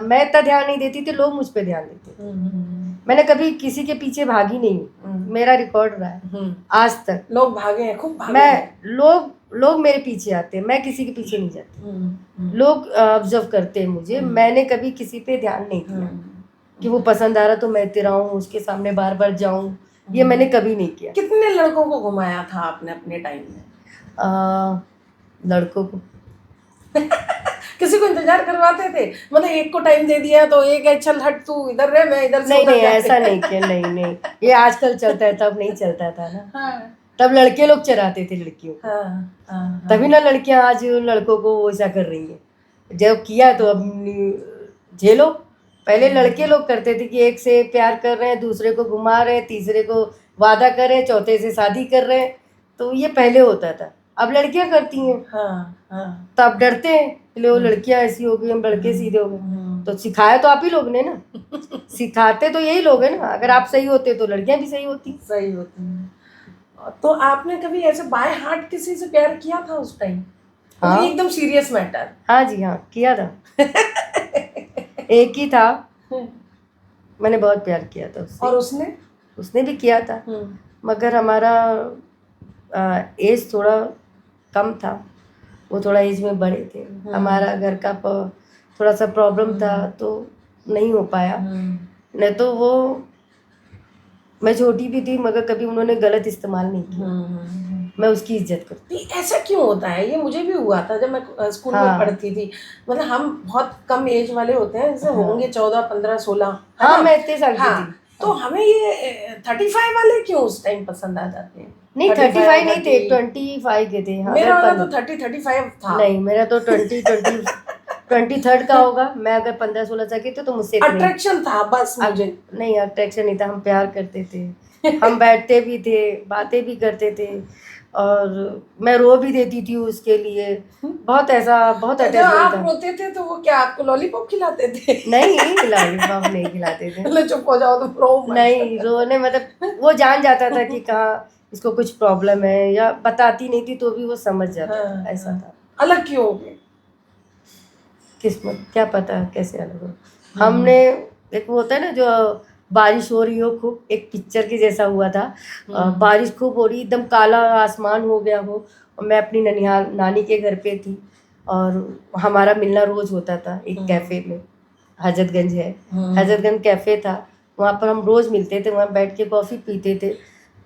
मैं इतना ध्यान नहीं देती थी, लोग मुझ पे ध्यान देते। मैंने कभी किसी के पीछे भागी नहीं हूँ, मेरा रिकॉर्ड रहा है आज तक। लोग भागे हैं, खूब भागे मैं हैं। लोग मेरे पीछे आते हैं, मैं किसी के पीछे नहीं जाती। लोग ऑब्जर्व करते हैं मुझे, मैंने कभी किसी पे ध्यान नहीं किया कि वो पसंद आ रहा तो मैं तेरा हूँ, उसके सामने बार बार जाऊँ, ये मैंने कभी नहीं किया। कितने लड़कों को घुमाया था आपने अपने टाइम में? लड़कों को किसी को इंतजार करवाते थे? मतलब एक को टाइम दे दिया तो एक है चल हट तू इधर रह, मैं इधर से नहीं उधर नहीं जाते। ऐसा नहीं किया, नहीं नहीं, ये आजकल चलता है, तब नहीं चलता था ना। हाँ, तब लड़के लोग चराते थे लड़कियों को, हाँ, हाँ, तभी ना लड़कियां आज लड़कों को वैसा कर रही हैं। जब किया तो अब झेलो। पहले लड़के लोग करते थे कि एक से प्यार कर रहे हैं, दूसरे को घुमा रहे हैं, तीसरे को वादा कर रहे हैं, चौथे से शादी कर रहे हैं, तो ये पहले होता था। अब लड़कियां करती हैं हाँ, हाँ। तो अब डरते हैं कि लो लड़कियां ऐसी हो गई, हम लड़के सीधे हो गए। तो सिखाया तो आप ही लोग ने ना, सिखाते तो यही लोग हैं ना। अगर आप सही होते तो लड़कियां भी सही होती। सही होती है। तो आपने कभी ऐसे बाय हार्ट किसी से प्यार किया था उस टाइम? हाँ। एकदम सीरियस मैटर? हाँ जी हाँ किया था। एक ही था, मैंने बहुत प्यार किया था उससे। और उसने? उसने भी किया था, मगर हमारा एज थोड़ा कम था, वो थोड़ा एज में बड़े थे। हमारा घर का थोड़ा सा प्रॉब्लम था तो नहीं हो पाया। नहीं तो वो, मैं छोटी भी थी मगर कभी उन्होंने गलत इस्तेमाल नहीं किया। मैं उसकी इज्जत करती। ऐसा क्यों होता है? ये मुझे भी हुआ था जब मैं स्कूल में पढ़ती थी। मतलब हम बहुत कम एज वाले होते हैं, जैसे होंगे 14, 15, 16। हाँ मैं इतने साल की थी। तो हमें ये 35 वाले क्यों उस टाइम पसंद आ जाते हैं? नहीं 35 नहीं थे, 25 के थे। हाँ, मेरा वाला तो 35 था। नहीं मेरा तो 23rd का होगा। मैं अगर 15-16 साल की थी तो मुझसे अट्रैक्शन था बस मुझे। नहीं अट्रैक्शन नहीं था, हम प्यार करते थे, हम बैठते भी थे, बातें भी करते थे, और मैं रो भी देती थी उसके लिए। बहुत ऐसा बहुत अटैचमेंट था। आप रोते थे तो वो क्या आपको लॉलीपॉप खिलाते थे? नहीं लॉलीपॉप नहीं खिलाते थे। मतलब चुप हो जाओ तो रो मत। नहीं रोने मतलब वो जान जाता था कि कहाँ इसको कुछ प्रॉब्लम है, या बताती नहीं थी तो भी वो समझ जाता था। ऐसा था। अलग क्यों हो गए? किस्मत क्या पता कैसे अलग हो। हमने एक वो होता है ना जो बारिश हो रही हो खूब, एक पिक्चर के जैसा हुआ था। बारिश खूब हो रही, एकदम काला आसमान हो गया हो, और मैं अपनी ननिहाल नानी के घर पे थी, और हमारा मिलना रोज होता था एक कैफे में, हजरतगंज है, हजरतगंज कैफे था, वहाँ पर हम रोज मिलते थे, वहाँ बैठ के कॉफ़ी पीते थे।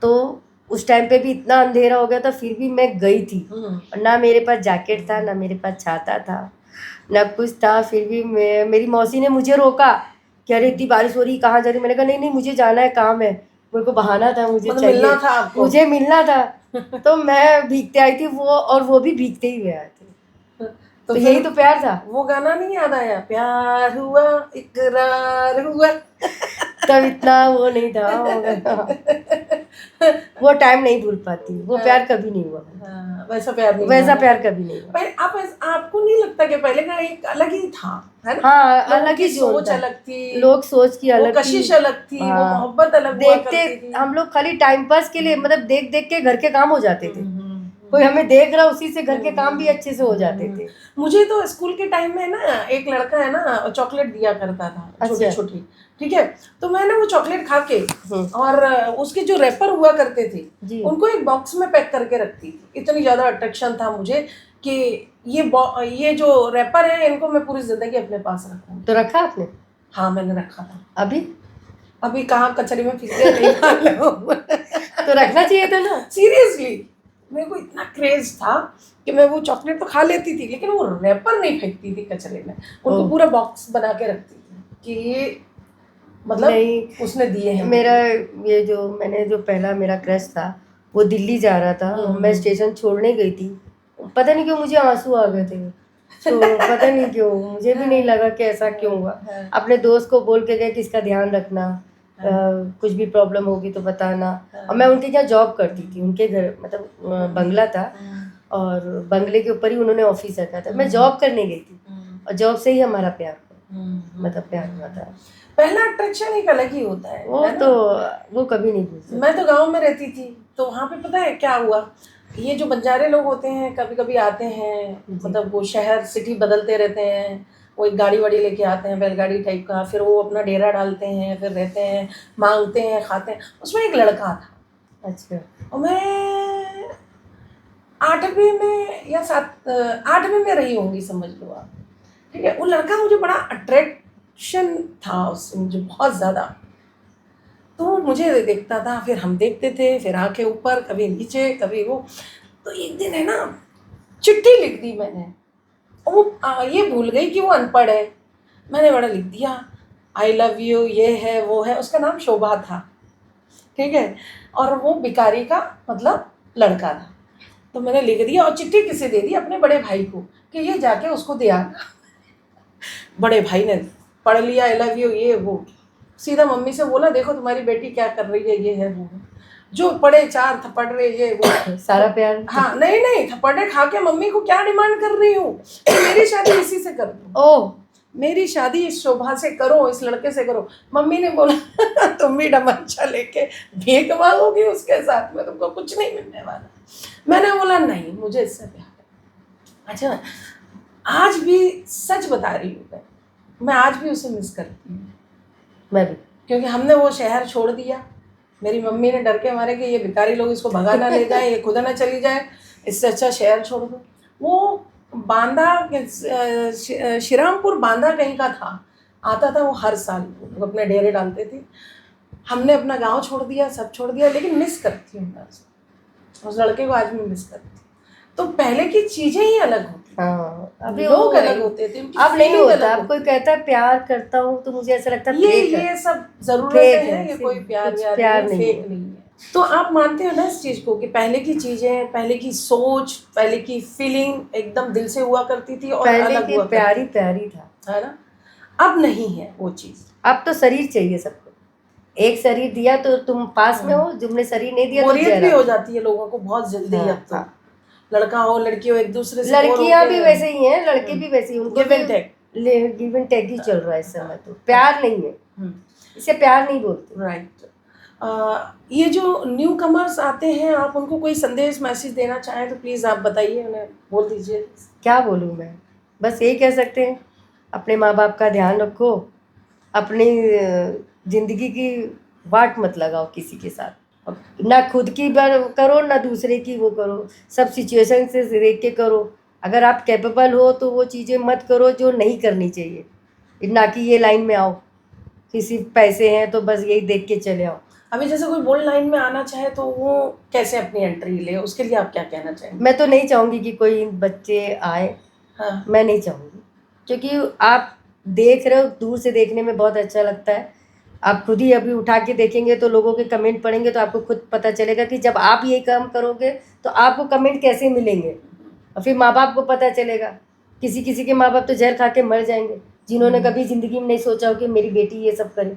तो उस टाइम पे भी इतना अंधेरा हो गया था, फिर भी मैं गई थी, और ना मेरे पास जैकेट था, ना मेरे पास छाता था, ना कुछ था, फिर भी मेरी मौसी ने मुझे रोका कि अरे इतनी बारिश हो रही, कहाँ जा रही। मैंने कहा नहीं नहीं, मुझे जाना है, काम है, मेरे को बहाना था, मुझे मतलब चाहिए, मिलना था आपको। मुझे मिलना था। तो मैं भीगते आई थी, वो भी भीगते ही हुए आए थे। तो फिर यही तो प्यार था। वो गाना नहीं याद आया, प्यार हुआ इकरार हुआ? तब इतना वो नहीं था, वो टाइम नहीं भूल पाती, वो प्यार कभी नहीं हुआ, हाँ, वैसा प्यार नहीं वैसा हुआ। प्यार कभी नहीं हुआ। पर आपको नहीं लगता कि पहले का एक अलग ही था, है ना? हाँ, लोगों अलग की ही जोन सोच था, अलग थी, लोग सोच की वो अलग थी, कशिश अलग थी, वो हाँ, मोहब्बत अलग हुआ देखते करती थी। हम लोग खाली टाइम पास के लिए, मतलब देख देख के घर के काम हो जाते थे, हम्म। कोई हमें देख रहा, उसी से घर के काम भी अच्छे से हो जाते थे। मुझे तो स्कूल के टाइम में ना एक लड़का है ना, चॉकलेट दिया करता था, छोटी अच्छा। छोटी, ठीक है? तो मैं ना वो चॉकलेट खा के, हम्म, और उसके जो रैपर हुआ करते थे, जी। उनको एक बॉक्स में पैक करके रखती थी। इतनी ज्यादा अट्रैक्शन था मुझे कि ये जो रैपर है, इनको मैं पूरी जिंदगी अपने पास रखूंगी। तो रखा आपने? हाँ, मैंने रखा था। अभी कहाँ कचरे में फेंक दिया, नहीं मालूम। तो रखना चाहिए था ना। सीरियसली, मेरे को इतना क्रेज था कि मैं वो चॉकलेट तो खा लेती थी, लेकिन वो रैपर नहीं फेंकती थी कचरे में, उनको ओह। पूरा बॉक्स बना के रखती थी कि ये मतलब नहीं, उसने दिए हैं मेरा मुझे। ये जो मैंने जो पहला मेरा क्रश था, वो दिल्ली जा रहा था, मैं स्टेशन छोड़ने गई थी, पता नहीं क्यों मुझे आंसू आ गए थे, तो पता नहीं क्यों, मुझे भी नहीं लगा कि ऐसा क्यों हुआ। अपने दोस्त को बोल के गए कि इसका ध्यान रखना, कुछ भी प्रॉब्लम होगी तो बताना। और मैं उनके यहाँ जॉब करती थी, उनके घर मतलब बंगला था, और बंगले के ऊपर ही उन्होंने ऑफिस रखा था, मैं जॉब करने गई थी, और जॉब से ही हमारा प्यार मतलब प्यार हुआ था। पहला अट्रैक्शन एक अलग ही होता है, वो है ना? तो वो कभी नहीं भूल सकते। मैं तो गांव में रहती थी, तो वहाँ पे पता है क्या हुआ, ये जो बंजारे लोग होते हैं कभी कभी आते हैं, मतलब वो शहर सिटी बदलते रहते हैं, वो एक गाड़ी वाड़ी लेके आते हैं, बैलगाड़ी टाइप का, फिर वो अपना डेरा डालते हैं, फिर रहते हैं, मांगते हैं, खाते हैं। उसमें एक लड़का था, अच्छा। और मैं 8वीं में या 8वीं में रही होंगी, समझ लो आप, ठीक है? वो लड़का मुझे बड़ा अट्रैक्शन था उससे, मुझे बहुत ज़्यादा। तो वो मुझे देखता था, फिर हम देखते थे, फिर आंखें ऊपर, कभी नीचे, कभी वो। तो एक दिन है ना, चिट्ठी लिख दी मैंने, और वो ये भूल गई कि वो अनपढ़ है। मैंने बड़ा लिख दिया, आई लव यू, ये है वो है। उसका नाम शोभा था, ठीक है? और वो भिखारी का मतलब लड़का था। तो मैंने लिख दिया, और चिट्ठी किसे दे दी? अपने बड़े भाई को, कि ये जाके उसको दे आना। बड़े भाई ने पढ़ लिया, आई लव यू ये वो, सीधा मम्मी से बोला, देखो तुम्हारी बेटी क्या कर रही है, ये है वो है। जो पढ़े 4 थप्पड़े ये वो, सारा प्यार। हाँ, नहीं नहीं, थप्पड़े खा के मम्मी को क्या डिमांड कर रही हूँ कि मेरी शादी इसी से कर दो, ओह, मेरी शादी इस शोभा से करो, इस लड़के से करो। मम्मी ने बोला तुम भी डमंचा लेके भीख मांगोगी उसके साथ में, तुमको कुछ नहीं मिलने वाला। मैंने बोला नहीं, मुझे इससे प्यार है। अच्छा, आज भी सच बता रही हूँ, मैं आज भी उसे मिस करती हूँ। मैं भी। क्योंकि हमने वो शहर छोड़ दिया, मेरी मम्मी ने डर के मारे कि ये भिखारी लोग इसको भगा ना ले जाए, ये खुद ना चली जाए, इससे अच्छा शहर छोड़ दो। वो बांदा, श्रीरामपुर बांदा कहीं का था, आता था वो हर साल, वो अपने डेरे डालते थे। हमने अपना गांव छोड़ दिया, सब छोड़ दिया, लेकिन मिस करती हूँ मैं उस लड़के को, आज भी मिस करती हूँ। तो पहले की चीजें ही अलग होती, हाँ, अभी लोग अलग होते थे, उनकी अब नहीं feeling होता। अलग अब कोई कहता है प्यार करता हूँ, तो मुझे ऐसा लगता है फेक है, ये सब जरूरतें फेक हैं, है, ये कोई प्यार कुछ व्यार प्यार नहीं, नहीं फेक है। नहीं है। तो आप मानते हो ना इस चीज को कि पहले की चीजें, पहले की सोच, पहले की फीलिंग एकदम दिल से हुआ करती थी, और पहले अलग के हुआ प्यार ही प्यार ही था, है ना? अब नहीं है वो चीज। अब तो शरीर चाहिए सबको, एक शरीर दिया तो तुम पास में हो, तुमने शरीर नहीं दिया तो बोरियत भी जहरा। हो जाती है लोगों को बहुत जल्दी। हाँ, अब तो हाँ। लड़का हो लड़की हो, एक दूसरे से लड़कियां भी वैसे ही हैं, लड़के भी वैसे ही, उनको give and take, give and take ही चल रहा है इस समय, तो प्यार नहीं है, इसे प्यार नहीं बोलते। राइट। ये जो न्यू कमर्स आते हैं, आप उनको कोई संदेश मैसेज देना चाहें तो प्लीज़ आप बताइए, उन्हें बोल दीजिए। क्या बोलूँ मैं, बस यही कह सकते हैं, अपने माँ बाप का ध्यान रखो, अपनी ज़िंदगी की वाट मत लगाओ किसी के साथ, ना खुद की करो ना दूसरे की वो करो, सब सिचुएशन से देख के करो। अगर आप कैपेबल हो तो वो चीज़ें मत करो जो नहीं करनी चाहिए, ना कि ये लाइन में आओ कि सिर्फ पैसे हैं तो बस यही देख के चले आओ। अभी जैसे कोई बोल्ड लाइन में आना चाहे तो वो कैसे अपनी एंट्री ले, उसके लिए आप क्या कहना चाहेंगे? मैं तो नहीं चाहूँगी कि कोई बच्चे आए, हाँ। मैं नहीं चाहूँगी, क्योंकि आप देख रहे हो, दूर से देखने में बहुत अच्छा लगता है। आप खुद ही अभी उठा के देखेंगे तो लोगों के कमेंट पढ़ेंगे तो आपको खुद पता चलेगा कि जब आप ये काम करोगे तो आपको कमेंट कैसे मिलेंगे, और फिर माँ बाप को पता चलेगा। किसी किसी के माँ बाप तो जहर खा के मर जाएंगे, जिन्होंने कभी ज़िंदगी में नहीं सोचा हो कि मेरी बेटी ये सब करे।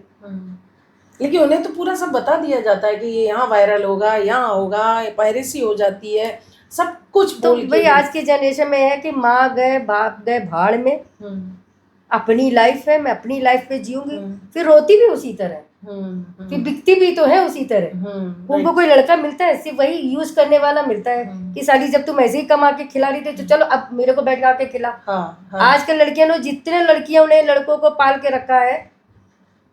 लेकिन उन्हें तो पूरा सब बता दिया जाता है कि ये यहाँ वायरल होगा, यहाँ होगा, पायरेसी हो जाती है, सब कुछ तो बोल भाई के। आज की जनरेशन में है कि माँ गए बाप गए भाड़ में, अपनी लाइफ है, मैं अपनी लाइफ पे जीऊंगी। फिर रोती भी उसी तरह, फिर बिकती भी तो है उसी तरह। उनको कोई लड़का मिलता है सिर्फ वही यूज करने वाला मिलता है कि साली जब तुम ऐसे ही कमा के खिला रही थी तो चलो अब मेरे को बैठा के खिला। आजकल लड़कियां ने जितने लड़कियों ने लड़कों को पाल के रखा है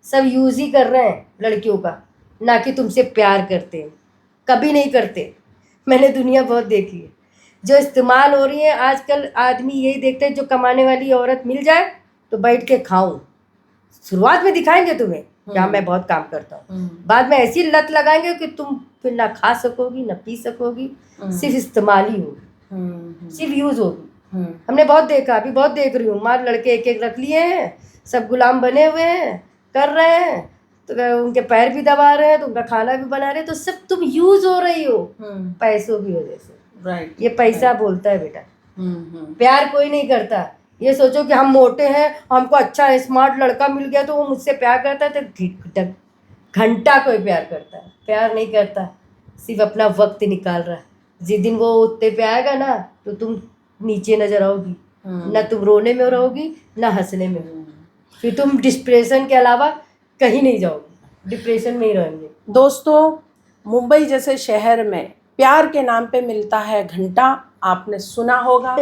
सब यूज ही कर रहे हैं लड़कियों का, ना कि तुमसे प्यार करते हैं, कभी नहीं करते। मैंने दुनिया बहुत देखी है जो इस्तेमाल हो रही है। आजकल आदमी यही देखते हैं जो कमाने वाली औरत मिल जाए तो बैठ के खाऊं। शुरुआत में दिखाएंगे तुम्हें क्या मैं बहुत काम करता हूँ, बाद में ऐसी लत लगाएंगे कि तुम फिर ना खा सकोगी ना पी सकोगी, सिर्फ इस्तेमाल ही होगी, सिर्फ यूज होगी। हमने बहुत देखा, अभी बहुत देख रही हूँ। मार लड़के एक एक रख लिए हैं, सब गुलाम बने हुए हैं, कर रहे हैं, तो उनके पैर भी दबा रहे हैं तो उनका खाना भी बना रहे हैं, तो सब तुम यूज हो रही हो पैसों की वजह से। राइट, ये पैसा बोलता है बेटा, प्यार कोई नहीं करता। ये सोचो कि हम मोटे हैं, हमको अच्छा स्मार्ट लड़का मिल गया तो वो मुझसे प्यार करता है, तो घंटा कोई प्यार करता है, प्यार नहीं करता, सिर्फ अपना वक्त निकाल रहा है। जिस दिन वो उत्ते पे आएगा ना तो तुम नीचे नजर आओगी, ना तुम रोने में रहोगी ना हंसने में, फिर तुम डिप्रेशन के अलावा कहीं नहीं जाओगे, डिप्रेशन में ही रहेंगे। दोस्तों, मुंबई जैसे शहर में प्यार के नाम पे मिलता है घंटा, आपने सुना होगा।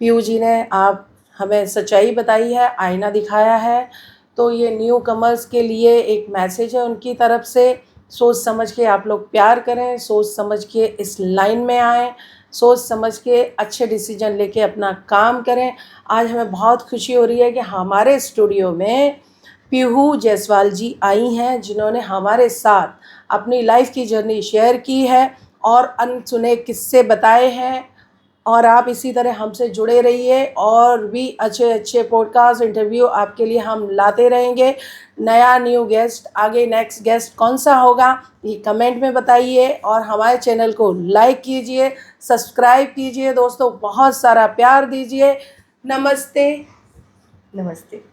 पीयू जी ने आप हमें सच्चाई बताई है, आईना दिखाया है, तो ये न्यू कमर्स के लिए एक मैसेज है उनकी तरफ से। सोच समझ के आप लोग प्यार करें, सोच समझ के इस लाइन में आएँ, सोच समझ के अच्छे डिसीजन लेके अपना काम करें। आज हमें बहुत खुशी हो रही है कि हमारे स्टूडियो में पीहू जायसवाल जी आई हैं, जिन्होंने हमारे साथ अपनी लाइफ की जर्नी शेयर की है और अनसुने किस्से बताए हैं। और आप इसी तरह हमसे जुड़े रहिए, और भी अच्छे अच्छे पॉडकास्ट इंटरव्यू आपके लिए हम लाते रहेंगे। नया न्यू गेस्ट, आगे नेक्स्ट गेस्ट कौन सा होगा ये कमेंट में बताइए, और हमारे चैनल को लाइक कीजिए, सब्सक्राइब कीजिए। दोस्तों, बहुत सारा प्यार दीजिए। नमस्ते। नमस्ते।